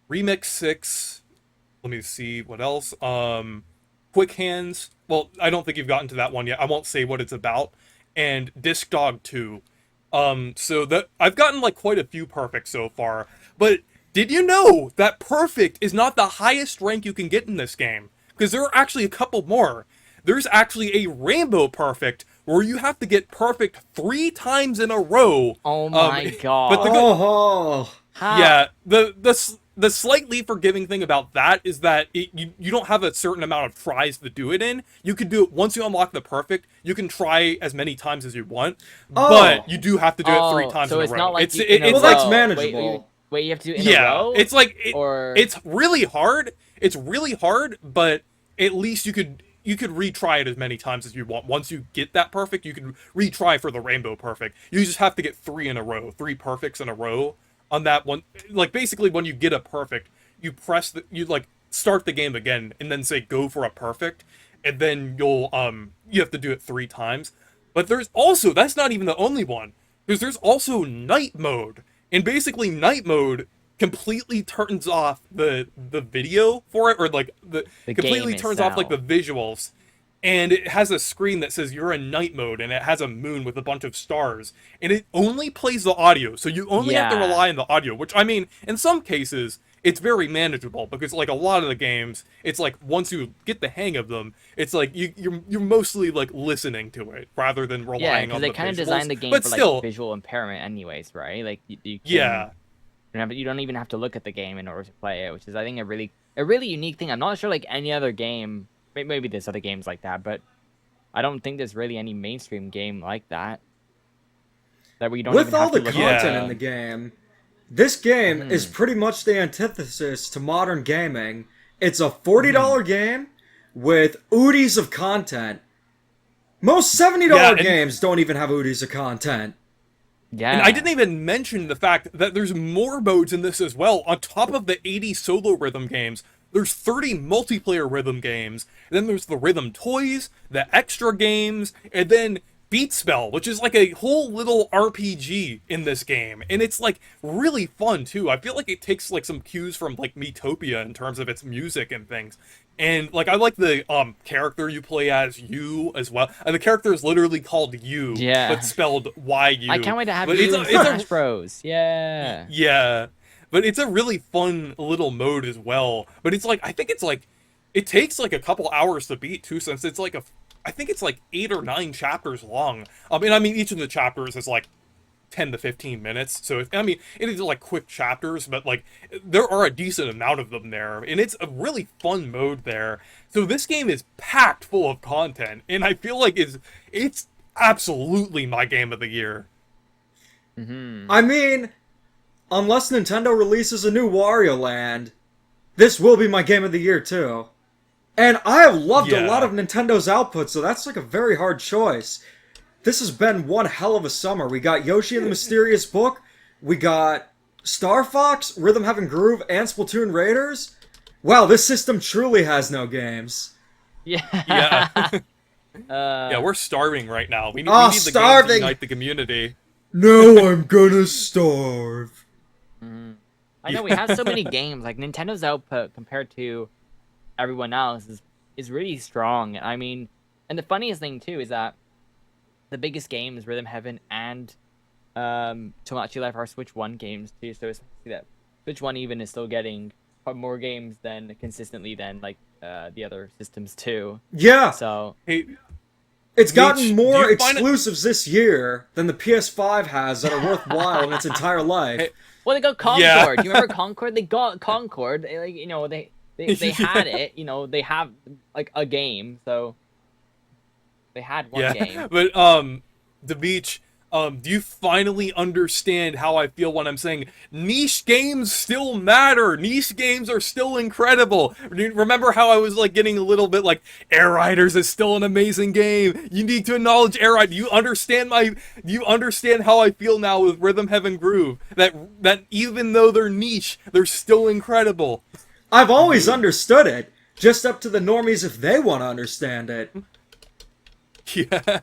Remix 6. Let me see what else. Quick Hands. Well, I don't think you've gotten to that one yet. I won't say what it's about. And Disc Dog 2. So that I've gotten like quite a few perfect so far. But did you know that perfect is not the highest rank you can get in this game? Because there are actually a couple more. There's actually a rainbow perfect where you have to get perfect 3 times in a row. Oh my god! But the good, oh, How? yeah, the slightly forgiving thing about that is that you don't have a certain amount of tries to do it in. You could do it once you unlock the perfect. You can try as many times as you want, but you do have to do it 3 times so in a it's row. not like It's you, in a well, row. that's manageable. Wait, you have to do it in a row? it's like or it's really hard. It's really hard, but at least you could retry it as many times as you want. Once you get that perfect, you can retry for the rainbow perfect. You just have to get 3 in a row, 3 perfects in a row on that one. Like basically when you get a perfect, you press you like start the game again and then say go for a perfect, and then you have to do it 3 times. But there's also, that's not even the only one, because there's also night mode. And basically night mode completely turns off the video for it, or like the completely game turns off like the itself. visuals, and it has a screen that says you're in night mode, and it has a moon with a bunch of stars, and it only plays the audio, so you only have to Yeah. rely on the audio, which I mean in some cases it's very manageable, because like a lot of the games, it's like once you get the hang of them, it's like you're mostly like listening to it rather than yeah, relying because on they the kind of visuals. designed the game But for still, like visual impairment, anyways, right? Like you can, yeah. you don't even have to look at the game in order to play it, which is I think a really unique thing. I'm not sure like any other game. Maybe there's other games like that, but I don't think there's really any mainstream game like that. That we don't with even all have to the look content at. in the game, this game is pretty much the antithesis to modern gaming. It's a $40 game with oodies of content. Most $70 Yeah, and- games don't even have oodies of content. Yeah, And I didn't even mention the fact that there's more modes in this as well. On top of the 80 solo rhythm games, there's 30 multiplayer rhythm games. And then there's the rhythm toys, the extra games, and then Beat Spell, which is like a whole little RPG in this game. And it's like really fun too. I feel like it takes like some cues from like Miitopia in terms of its music and things. And like I like the character you play as, you as well. And the character is literally called you, Yeah. but spelled YU. I can't wait to have But you it's in a- it's a- Smash Bros. Yeah. Yeah, but it's a really fun little mode as well. But it's like, I think it's like, it takes like a couple hours to beat too, since it's like I think it's like 8 or 9 chapters long. I mean each of the chapters is like 10 to 15 minutes. So I mean, it is like quick chapters, but like there are a decent amount of them there, and it's a really fun mode there. So this game is packed full of content, and I feel like it's absolutely my game of the year. I mean, unless Nintendo releases a new Wario Land, this will be my game of the year too. And I have loved a Yeah. lot of Nintendo's output, so that's like a very hard choice. This has been one hell of a summer. We got Yoshi and the Mysterious Book, we got Star Fox, Rhythm Heaven Groove, and Splatoon Raiders. Wow, this system truly has no games. Yeah. Yeah. Yeah, we're starving right now. We need the game to starving! unite the community. No, I'm gonna starve. I know we have so many games. Like Nintendo's output compared to everyone else is really strong. I mean, and the funniest thing too is that the biggest games, Rhythm Heaven and Tomodachi Life, are Switch 1 games too. So it's that Switch 1 even is still getting more games than consistently than like the other systems too. Yeah. So Hey, It's Meech, gotten do more you find it? exclusives this year than the PS5 has that are worthwhile in its entire life. Hey, Well, they got yeah. Concord. Do you remember Concord? They got Concord. Like, they had Yeah. it. They have like a game, so they had one Yeah, game. but the beach. Do you finally understand how I feel when I'm saying niche games still matter? Niche games are still incredible. Remember how I was like getting a little bit like Air Riders is still an amazing game. You need to acknowledge Air Riders. Do you understand how I feel now with Rhythm Heaven Groove? That even though they're niche, they're still incredible. I've always understood it, just up to the normies if they want to understand it. Yeah.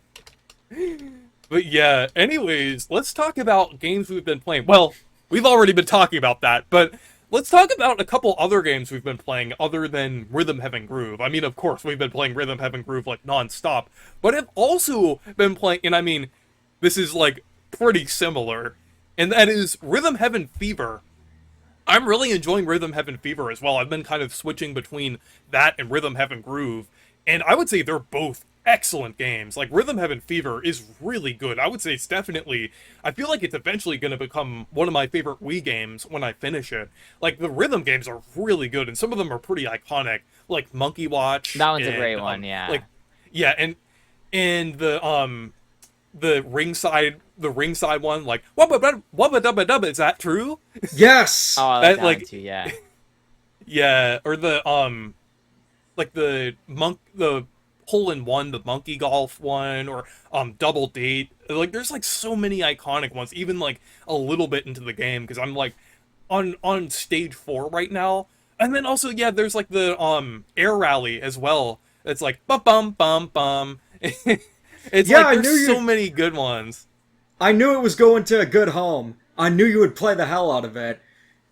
But yeah, anyways, let's talk about games we've been playing. Well, we've already been talking about that, but let's talk about a couple other games we've been playing other than Rhythm Heaven Groove. I mean, of course, we've been playing Rhythm Heaven Groove like non-stop, but I've also been playing, and I mean, this is like pretty similar, and that is Rhythm Heaven Fever. I'm really enjoying Rhythm Heaven Fever as well. I've been kind of switching between that and Rhythm Heaven Groove, and I would say they're both excellent games. Like Rhythm Heaven Fever is really good. I would say it's definitely, I feel like it's eventually going to become one of my favorite Wii games when I finish it. Like the rhythm games are really good, and some of them are pretty iconic, like Monkey Watch. That one's a and, great one, yeah. Like, yeah, and the ringside one, like wubba dubba dubba. Is that true? Yes! Oh, I like That that like one too. Yeah. yeah, or the like the hole in one, the monkey golf one, or double date. Like there's like so many iconic ones, even like a little bit into the game because I'm like on stage 4 right now. And then also yeah, there's like the air rally as well. It's like bum bum bum bum. It's Yeah, like there's so many good ones. I knew it was going to a good home. I knew you would play the hell out of it.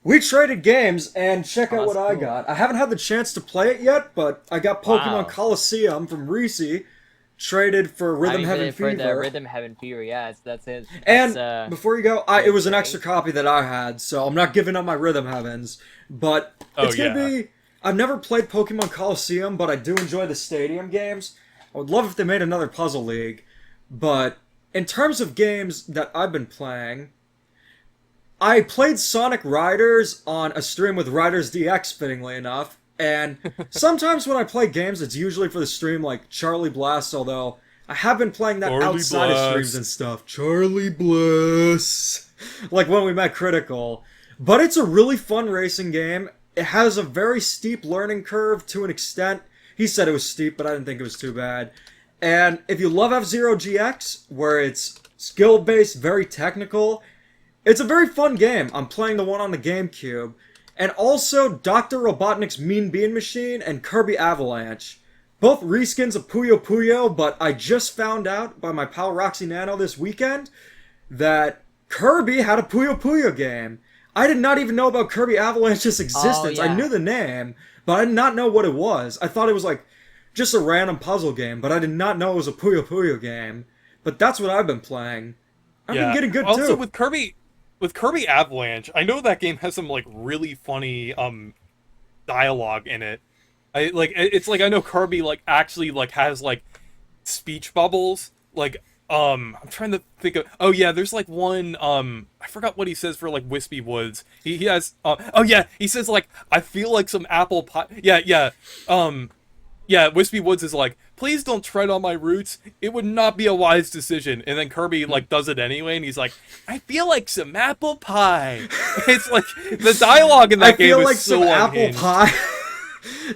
We traded games, and check Oh, out what that's I cool. got. I haven't had the chance to play it yet, but I got Pokemon Wow. Coliseum from Reese, traded for Rhythm Heaven For Fever. the Rhythm Heaven Fever, yeah, that's it. And That's, before you go, it was an great. extra copy that I had, so I'm not giving up my Rhythm Heavens. But Oh, it's gonna yeah. be. I've never played Pokemon Coliseum, but I do enjoy the stadium games. I would love if they made another Puzzle League. But in terms of games that I've been playing, I played Sonic Riders on a stream with Riders DX, fittingly enough. And sometimes when I play games, it's usually for the stream, like Charlie Blast, although I have been playing that Charlie outside of streams Blast. and stuff. Charlie Blast. Like when we met Critical. But it's a really fun racing game. It has a very steep learning curve to an extent. He said it was steep, but I didn't think it was too bad. And if you love F-Zero GX, where it's skill-based, very technical, it's a very fun game. I'm playing the one on the GameCube. And also Dr. Robotnik's Mean Bean Machine and Kirby Avalanche. Both reskins of Puyo Puyo, but I just found out by my pal Roxy Nano this weekend that Kirby had a Puyo Puyo game. I did not even know about Kirby Avalanche's existence. yeah. I knew the name, but I did not know what it was. I thought it was like just a random puzzle game, but I did not know it was a Puyo Puyo game. But that's what I've been playing. I've been getting good also, too. with Kirby Avalanche, I know that game has some like really funny dialogue in it. It's like I know Kirby like actually like has like speech bubbles. Like I'm trying to think of, oh yeah, there's like one I forgot what he says for like Wispy Woods. He has oh yeah, he says like I feel like some apple pie. Yeah, Wispy Woods is like, please don't tread on my roots. It would not be a wise decision. And then Kirby like does it anyway, and he's like, I feel like some apple pie. It's like the dialogue in that I game feel is like so some apple unhinged. pie.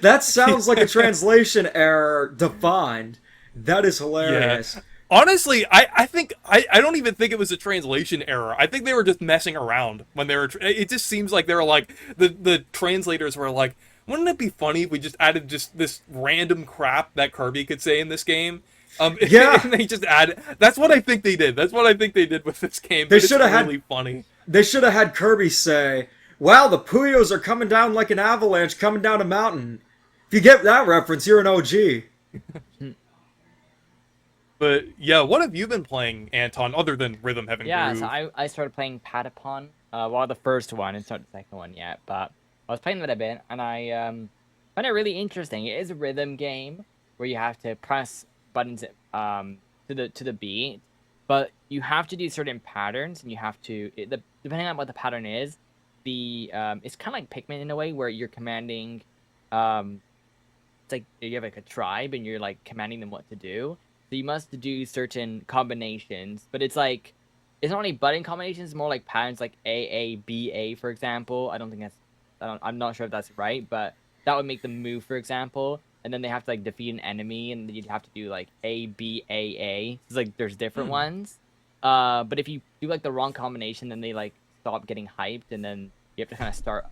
That sounds like a translation error defined. That is hilarious. Yeah. Honestly, I think I don't even think it was a translation error. I think they were just messing around when they were. It just seems like they were like the translators were like, wouldn't it be funny if we just added just this random crap that Kirby could say in this game? Yeah. And they just add. That's what I think they did. That's what I think they did with this game. They But shoulda it's had- really funny. They should have had Kirby say, wow, the Puyos are coming down like an avalanche coming down a mountain. If you get that reference, you're an OG. But yeah, what have you been playing, Anton, other than Rhythm Heaven Yeah, Groove? so I started playing Patapon. Well, the first one. It's not the second one yet, but I was playing that a bit, and I find it really interesting. It is a rhythm game where you have to press buttons to the beat, but you have to do certain patterns, and you have to depending on what the pattern is, the it's kind of like Pikmin in a way where you're commanding, um, it's like you have like a tribe and you're like commanding them what to do. So you must do certain combinations, but it's not only button combinations, it's more like patterns like A, for example. I don't think that's I'm not sure if that's right, but that would make them move, for example. And then they have to like defeat an enemy, and then you'd have to do like A. It's like there's different ones. But if you do like the wrong combination, then they like stop getting hyped, and then you have to kind of start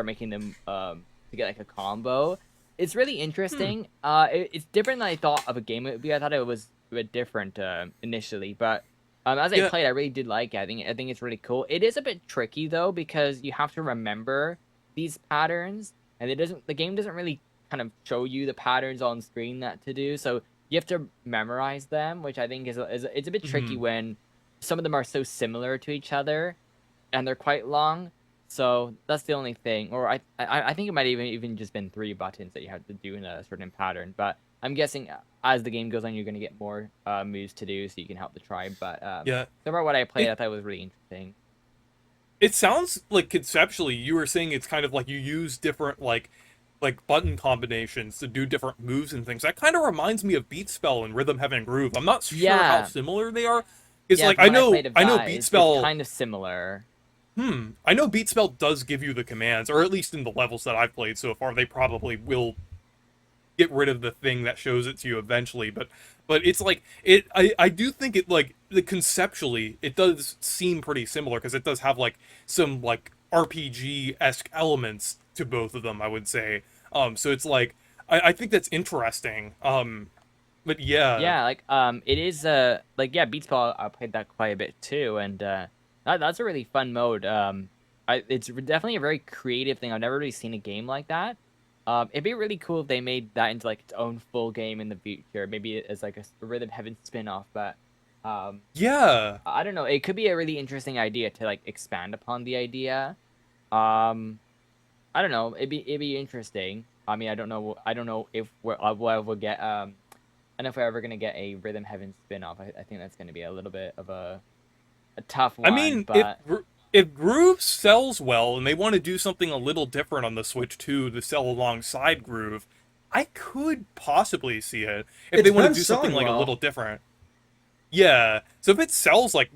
making them to get like a combo. It's really interesting. It's different than I thought of a game it would be. I thought it was a bit different initially, but as I played, I really did like it. I think it's really cool. It is a bit tricky though because you have to remember these patterns, and the game doesn't really kind of show you the patterns on screen that to do. So you have to memorize them, which I think is it's a bit tricky when some of them are so similar to each other, and they're quite long. So that's the only thing. Or I think it might even just been 3 buttons that you have to do in a certain pattern. But I'm guessing as the game goes on, you're going to get more moves to do so you can help the tribe. But Yeah. so far what I played, I thought it was really interesting. It sounds like conceptually you were saying it's kind of like you use different like button combinations to do different moves and things. That kind of reminds me of Beat Spell and Rhythm Heaven Groove. I'm not sure how Yeah. similar they are. It's Yeah, like from I what know played of I know that, Beat it's Spell. kind of similar. I know Beat Spell does give you the commands, or at least in the levels that I've played so far, they probably will get rid of the thing that shows it to you eventually. But it's like I do think it like the conceptually it does seem pretty similar because it does have like some like RPG-esque elements to both of them, I would say. So it's like I think that's interesting. But yeah. Yeah, like it is like yeah, Beats Ball I played that quite a bit too, and that's a really fun mode. It's definitely a very creative thing. I've never really seen a game like that. It'd be really cool if they made that into like its own full game in the future, maybe as like a Rhythm Heaven spin-off. But Yeah. I don't know. It could be a really interesting idea to like expand upon the idea. Um, I don't know. It'd be interesting. I mean, I don't know if we'll get I don't know if we're ever gonna get a Rhythm Heaven spin-off. I think that's gonna be a little bit of a tough I one, mean, but if Groove sells well and they want to do something a little different on the Switch 2 to sell alongside Groove, I could possibly see it if It's they want been to do something selling like a well. little different. Yeah. So if it sells like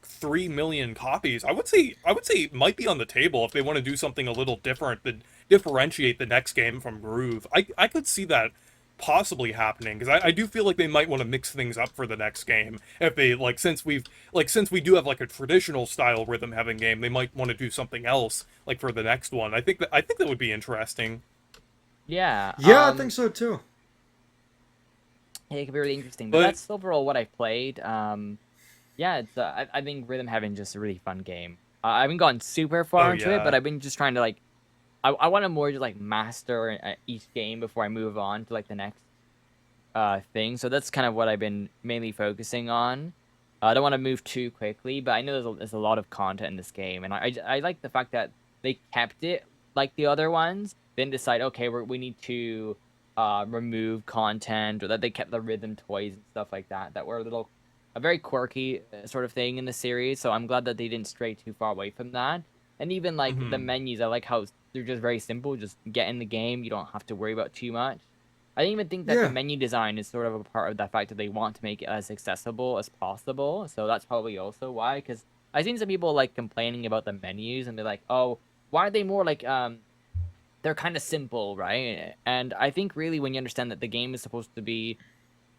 3 million copies, I would say it might be on the table if they want to do something a little different that differentiate the next game from Groove. I could see that possibly happening because I do feel like they might want to mix things up for the next game if they like since we do have like a traditional style Rhythm Heaven game, they might want to do something else like for the next one. I think that would be interesting. yeah, Yeah, I think so too. yeah, it could be really interesting. But But that's overall what I've played. Yeah, it's I think Rhythm Heaven is just a really fun game. I haven't gone super far oh into it, yeah. but I've been just trying to like I want to more just like master each game before I move on to like the next thing. So that's kind of what I've been mainly focusing on. I don't want to move too quickly, but I know there's a lot of content in this game, and I like the fact that they kept it like the other ones. Then decide, okay, we need to remove content, or that they kept the rhythm toys and stuff like that that were a very quirky sort of thing in the series. So I'm glad that they didn't stray too far away from that. And even like the Mhm. menus, I like how they're just very simple. Just get in the game. You don't have to worry about too much. I didn't even think that the Yeah. menu design is sort of a part of the fact that they want to make it as accessible as possible. So that's probably also why. Because I've seen some people like complaining about the menus, and they're like, "Oh, why are they more like they're kind of simple, right?" And I think really when you understand that the game is supposed to be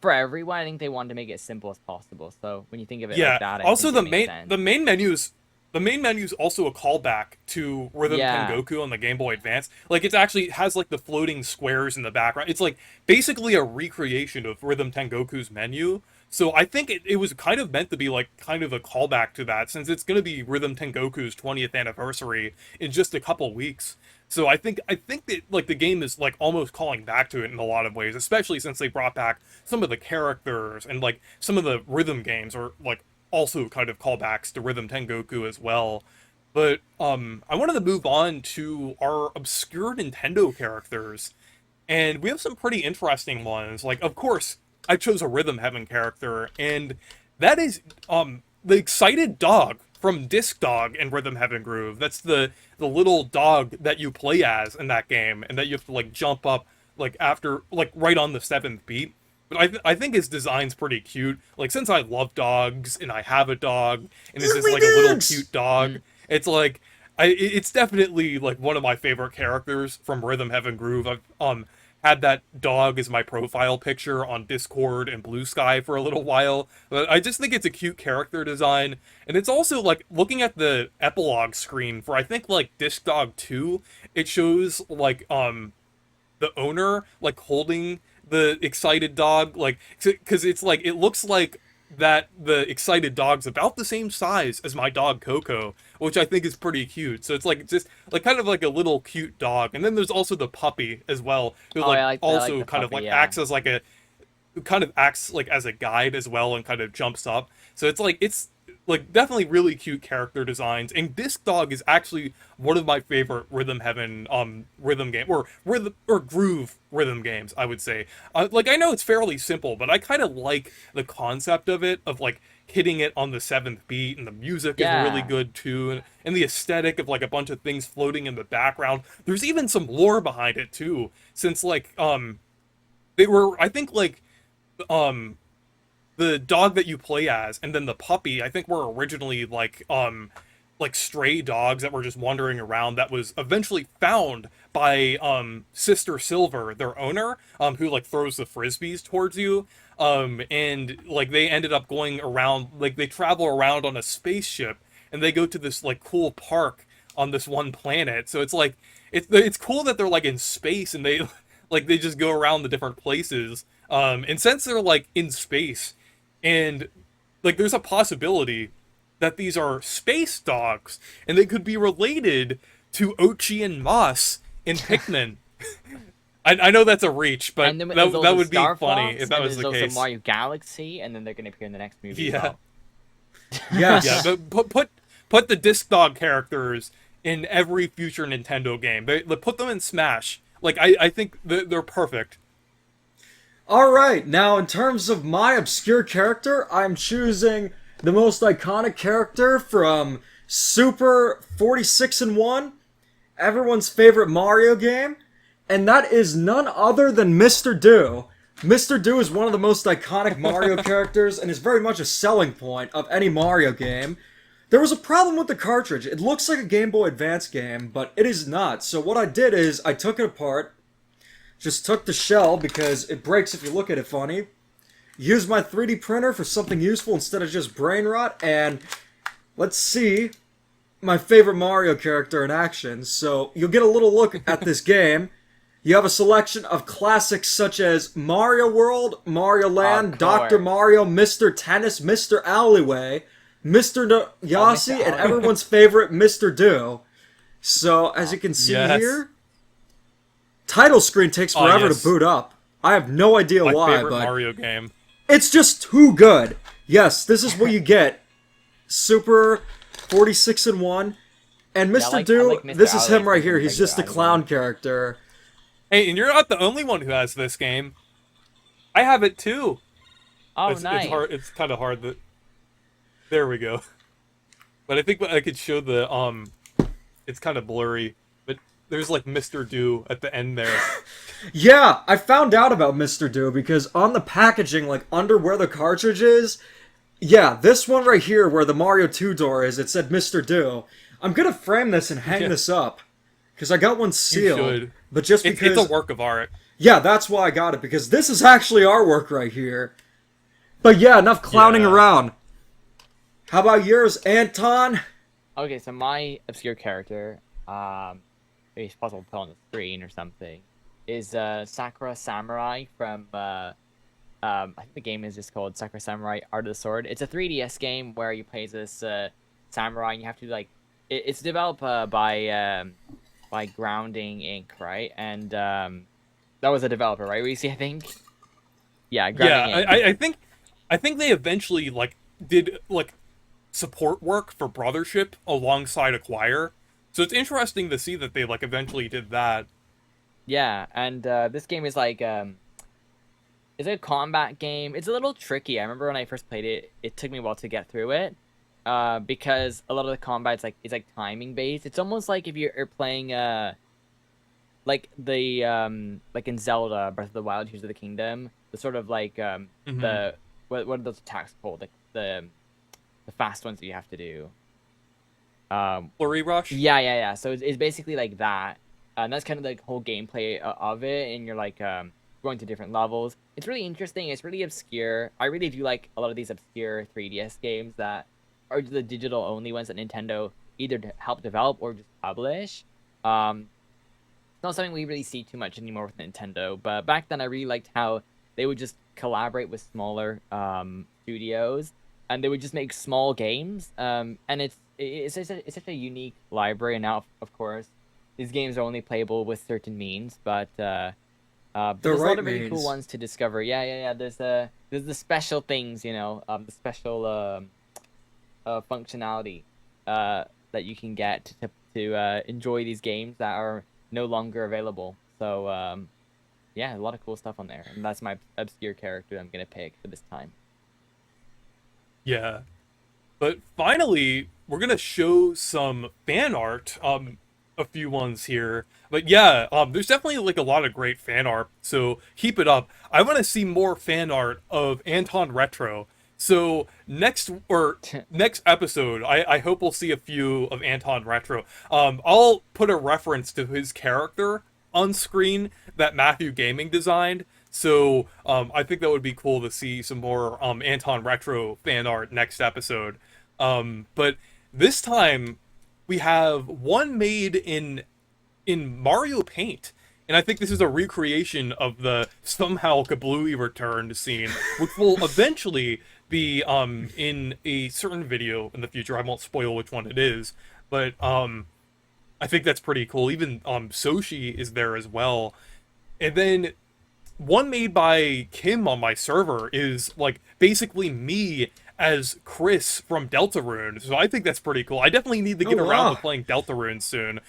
for everyone, I think they wanted to make it as simple as possible. So when you think of it like Yeah. that, I Also, think it makes sense. the main menu's also a callback to Rhythm Yeah. Tengoku on the Game Boy Advance. Like it actually has like the floating squares in the background. It's like basically a recreation of Rhythm Tengoku's menu. So I think it was kind of meant to be like kind of a callback to that since it's going to be Rhythm Tengoku's 20th anniversary in just a couple weeks. So I think that like the game is like almost calling back to it in a lot of ways, especially since they brought back some of the characters and like some of the rhythm games are like also kind of callbacks to Rhythm Tengoku as well. But I wanted to move on to our obscure Nintendo characters, and we have some pretty interesting ones. Like of course, I chose a Rhythm Heaven character, and that is the excited dog from Disc Dog and Rhythm Heaven Groove. That's the little dog that you play as in that game, and that you have to like jump up like after like right on the seventh beat. But I think his design's pretty cute. Like, since I love dogs and I have a dog and it's just Ugly like a little dudes! cute dog, it's like it's definitely like one of my favorite characters from Rhythm Heaven Groove. I've had that dog as my profile picture on Discord and Blue Sky for a little while. But I just think it's a cute character design, and it's also like looking at the epilogue screen for I think like Disc Dog 2, it shows like the owner like holding the excited dog, like, because it's like it looks like that the excited dog's about the same size as my dog Coco, which I think is pretty cute. So it's like just like kind of like a little cute dog. And then there's also the puppy as well, who Oh, like I like also the kind of puppy, like yeah. acts as like a kind of acts like as a guide as well, and kind of jumps up. So it's like definitely really cute character designs. And Disc Dog is actually one of my favorite Rhythm Heaven rhythm game or rhythm or groove rhythm games, I would say. Like, I know it's fairly simple, but I kind of like the concept of it, of like hitting it on the seventh beat, and the music is really Yeah. good too, and the aesthetic of like a bunch of things floating in the background. There's even some lore behind it too, since like they were, I think, um the dog that you play as and then the puppy, I think, were originally like stray dogs that were just wandering around, that was eventually found by Sister Silver, their owner, who like throws the frisbees towards you. And like they ended up going around, like they travel around on a spaceship, and they go to this like cool park on this one planet. So it's like it's cool that they're like in space, and they like they just go around the different places. And since they're like in space, and like there's a possibility that these are space dogs, and they could be related to Ochi and Moss in Pikmin. I know that's a reach, but And then that, there's that also would be Star funny Fox, if that and was there's the also case. Mario Galaxy, and then they're gonna appear in the next movie as Yeah. well. Yes. Yeah, but put the Disc Dog characters in every future Nintendo game. They put them in Smash. Like, I think they're perfect. All right, now in terms of my obscure character, I'm choosing the most iconic character from Super 46 and 1, everyone's favorite Mario game, and that is none other than Mr. Do. Mr. Do is one of the most iconic Mario characters and is very much a selling point of any Mario game. There was a problem with the cartridge. It looks like a Game Boy Advance game, but it is not. So what I did is I took it apart, just took the shell because it breaks if you look at it funny. Used my 3D printer for something useful instead of just brain rot, and let's see my favorite Mario character in action. So you'll get a little look at this game. You have a selection of classics such as Mario World, Mario Land, Of Dr. course. Mario, Mr. Tennis, Mr. Alleyway, Mr. Yossi, and Alleyway. everyone's favorite Mr. Do. So as you can see Yes. here, title screen takes forever yes. to boot up. I have no idea My why, favorite but Mario game. it's just too good. Yes, this is what you get. Super 46 and 1. And Mr. I Do, like Mr. this is him Alleyway right from here. He's regular just a Alleyway. clown character. Hey, and you're not the only one who has this game. I have it too. Oh, It's nice. hard. It's kind of hard that. There we go. But I think I could show the It's kind of blurry, but there's like Mr. Do at the end there. Yeah, I found out about Mr. Do because on the packaging, like under where the cartridge is, yeah, this one right here where the Mario 2 door is, it said Mr. Do. I'm gonna frame this and hang Yeah. this up. Because I got one sealed. should. But just It's because... a work of art. Yeah, that's why I got it, because this is actually artwork right here. But yeah, enough clowning Yeah. around. How about yours, Anton? Okay, so my obscure character, maybe it's possible to put on the screen or something, is Sakura Samurai from I think the game is just called Sakura Samurai Art of the Sword. It's a 3DS game where you play as this samurai, and you have to like it's developed by Grounding Inc., right? And that was a developer, right? Reese, I think. Yeah, Grounding Yeah, Inc. I think they eventually like did like support work for Brothership alongside Acquire. So it's interesting to see that they like eventually did that. Yeah, and this game is like It's a combat game. It's a little tricky. I remember when I first played it, it took me a while to get through it. Because a lot of the combat is like timing based. It's almost like if you're playing like the like in Zelda Breath of the Wild, Tears of the Kingdom, the sort of like Hmm. the what are those attacks called? Like the fast ones that you have to do. Flurry Rush. Yeah. So it's basically like that. And that's kind of the whole gameplay of it, and you're like going to different levels. It's really interesting. It's really obscure. I really do like a lot of these obscure 3DS games that are the digital only ones that Nintendo either help develop or just publish. It's not something we really see too much anymore with Nintendo, but back then I really liked how they would just collaborate with smaller studios, and they would just make small games. And it's such a unique library. And now, of course, these games are only playable with certain means, but The there's a lot right of really cool means. ones to discover. Yeah. There's the special things, the special functionality that you can get to enjoy these games that are no longer available. So yeah, a lot of cool stuff on there, and that's my obscure character I'm gonna pick for this time. Yeah. But finally, we're gonna show some fan art. A few ones here. But yeah, there's definitely like a lot of great fan art. So keep it up. I want to see more fan art of Anton Retro. So next episode, I hope we'll see a few of Anton Retro. I'll put a reference to his character on screen that Matthew Gaming designed. So I think that would be cool to see some more Anton Retro fan art next episode. But this time we have one made in Mario Paint. And I think this is a recreation of the somehow Kablooey returned scene, which will eventually be in a certain video in the future. I won't spoil which one it is, but I think that's pretty cool. Even Soshi is there as well. And then one made by Kim on my server is like basically me as Chris from Deltarune. So I think that's pretty cool. I definitely need to Oh get around to wow. playing Deltarune soon.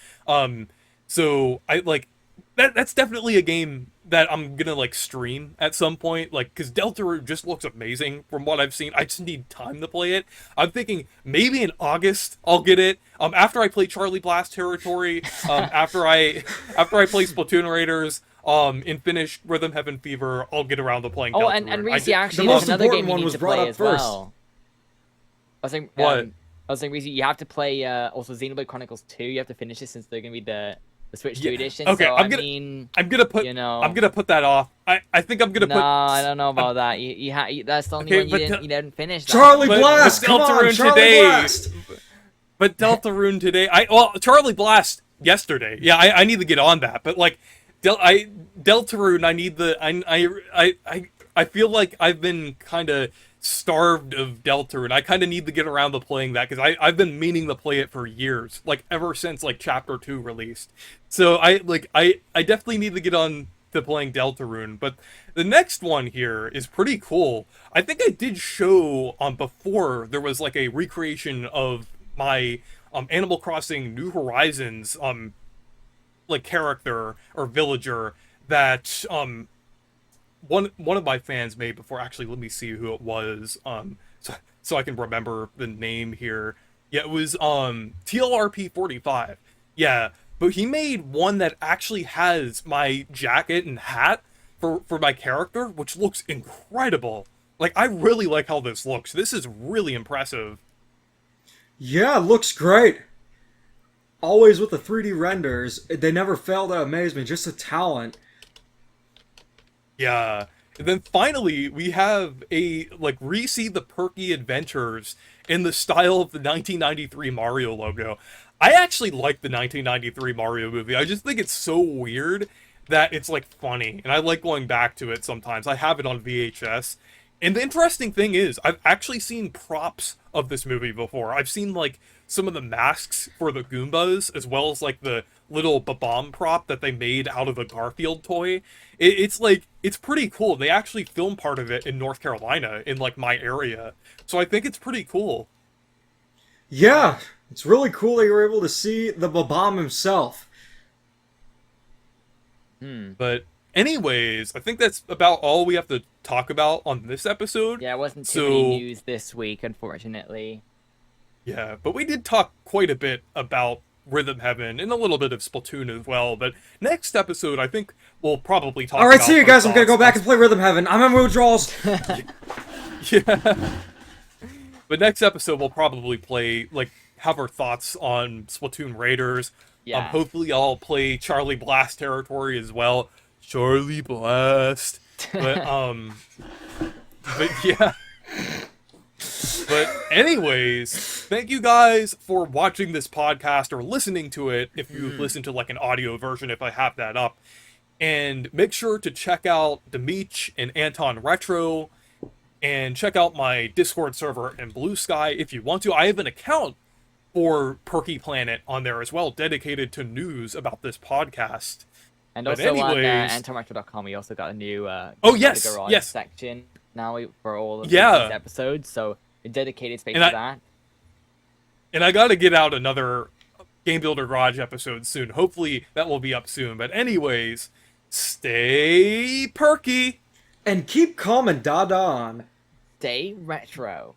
So I like that's definitely a game that I'm gonna like stream at some point, like because Deltarune just looks amazing from what I've seen. I just need time to play it. I'm thinking maybe in August I'll get it. After I play Charlie Blast Territory, after I play Splatoon Raiders, and finish Rhythm Heaven Fever, I'll get around to playing Oh, and Deltarune. Reese, The actually, there's most another important game you one need was to brought play up as first. well. I was saying, What? Reese, you have to play also Xenoblade Chronicles 2. You have to finish it since they're gonna be the Switch 2 Yeah. edition. Okay, So I mean, I'm gonna put you I'm know, gonna put that off. I think I'm gonna no, put I don't know I'm, about that. That's the only okay, one you didn't finish that Charlie one. but Blast, come on, Deltarune Charlie today. Blast. But Deltarune today. Charlie Blast yesterday. Yeah, I need to get on that. But like Deltarune, I need the I feel like I've been kind of starved of Deltarune. I kind of need to get around to playing that because I've been meaning to play it for years, like ever since like Chapter 2 released. So I definitely need to get on to playing Deltarune. But the next one here is pretty cool. I think I did show on before there was like a recreation of my Animal Crossing New Horizons like character or villager that one of my fans made before. Actually, let me see who it was. So I can remember the name here. Yeah, it was TLRP 45. Yeah, but he made one that actually has my jacket and hat for my character, which looks incredible. Like I really like how this looks. This is really impressive. Yeah, looks great. Always with the 3D renders, they never fail to amaze me. Just a talent. Yeah. And then finally, we have a like re-see the Perky Adventures in the style of the 1993 Mario logo. I actually like the 1993 Mario movie. I just think it's so weird that it's like funny, and I like going back to it sometimes. I have it on VHS. And the interesting thing is, I've actually seen props of this movie before. I've seen like some of the masks for the Goombas, as well as like the little Bomb prop that they made out of a Garfield toy. It's like it's pretty cool. They actually filmed part of it in North Carolina, in like my area. So I think it's pretty cool. Yeah, it's really cool that you were able to see the Babam himself. Hmm. But anyways, I think that's about all we have to talk about on this episode. Yeah, it wasn't too many news this week, unfortunately. Yeah, but we did talk quite a bit about Rhythm Heaven and a little bit of Splatoon as well. But next episode, I think we'll probably talk. All right, about see you our guys. I'm gonna go thoughts back on- and play Rhythm Heaven. I'm in withdrawals. Yeah. But next episode, we'll probably play, like, have our thoughts on Splatoon Raiders. Yeah. Hopefully, I'll play Charlie Blast territory as well. Charlie Blast. But yeah. But anyways, thank you guys for watching this podcast or listening to it if you listen to like an audio version if I have that up. And make sure to check out Demeech and Anton Retro and check out my Discord server and Blue Sky if you want to. I have an account for Perky Planet on there as well, dedicated to news about this podcast. And But also on anyways- antonretro.com, we also got a new yes, the garage yes. section now for all of Yeah. these episodes. So a dedicated space And for that. And I gotta get out another Game Builder Garage episode soon. Hopefully that will be up soon. But anyways, stay perky! And keep calm and da-da on. Stay retro.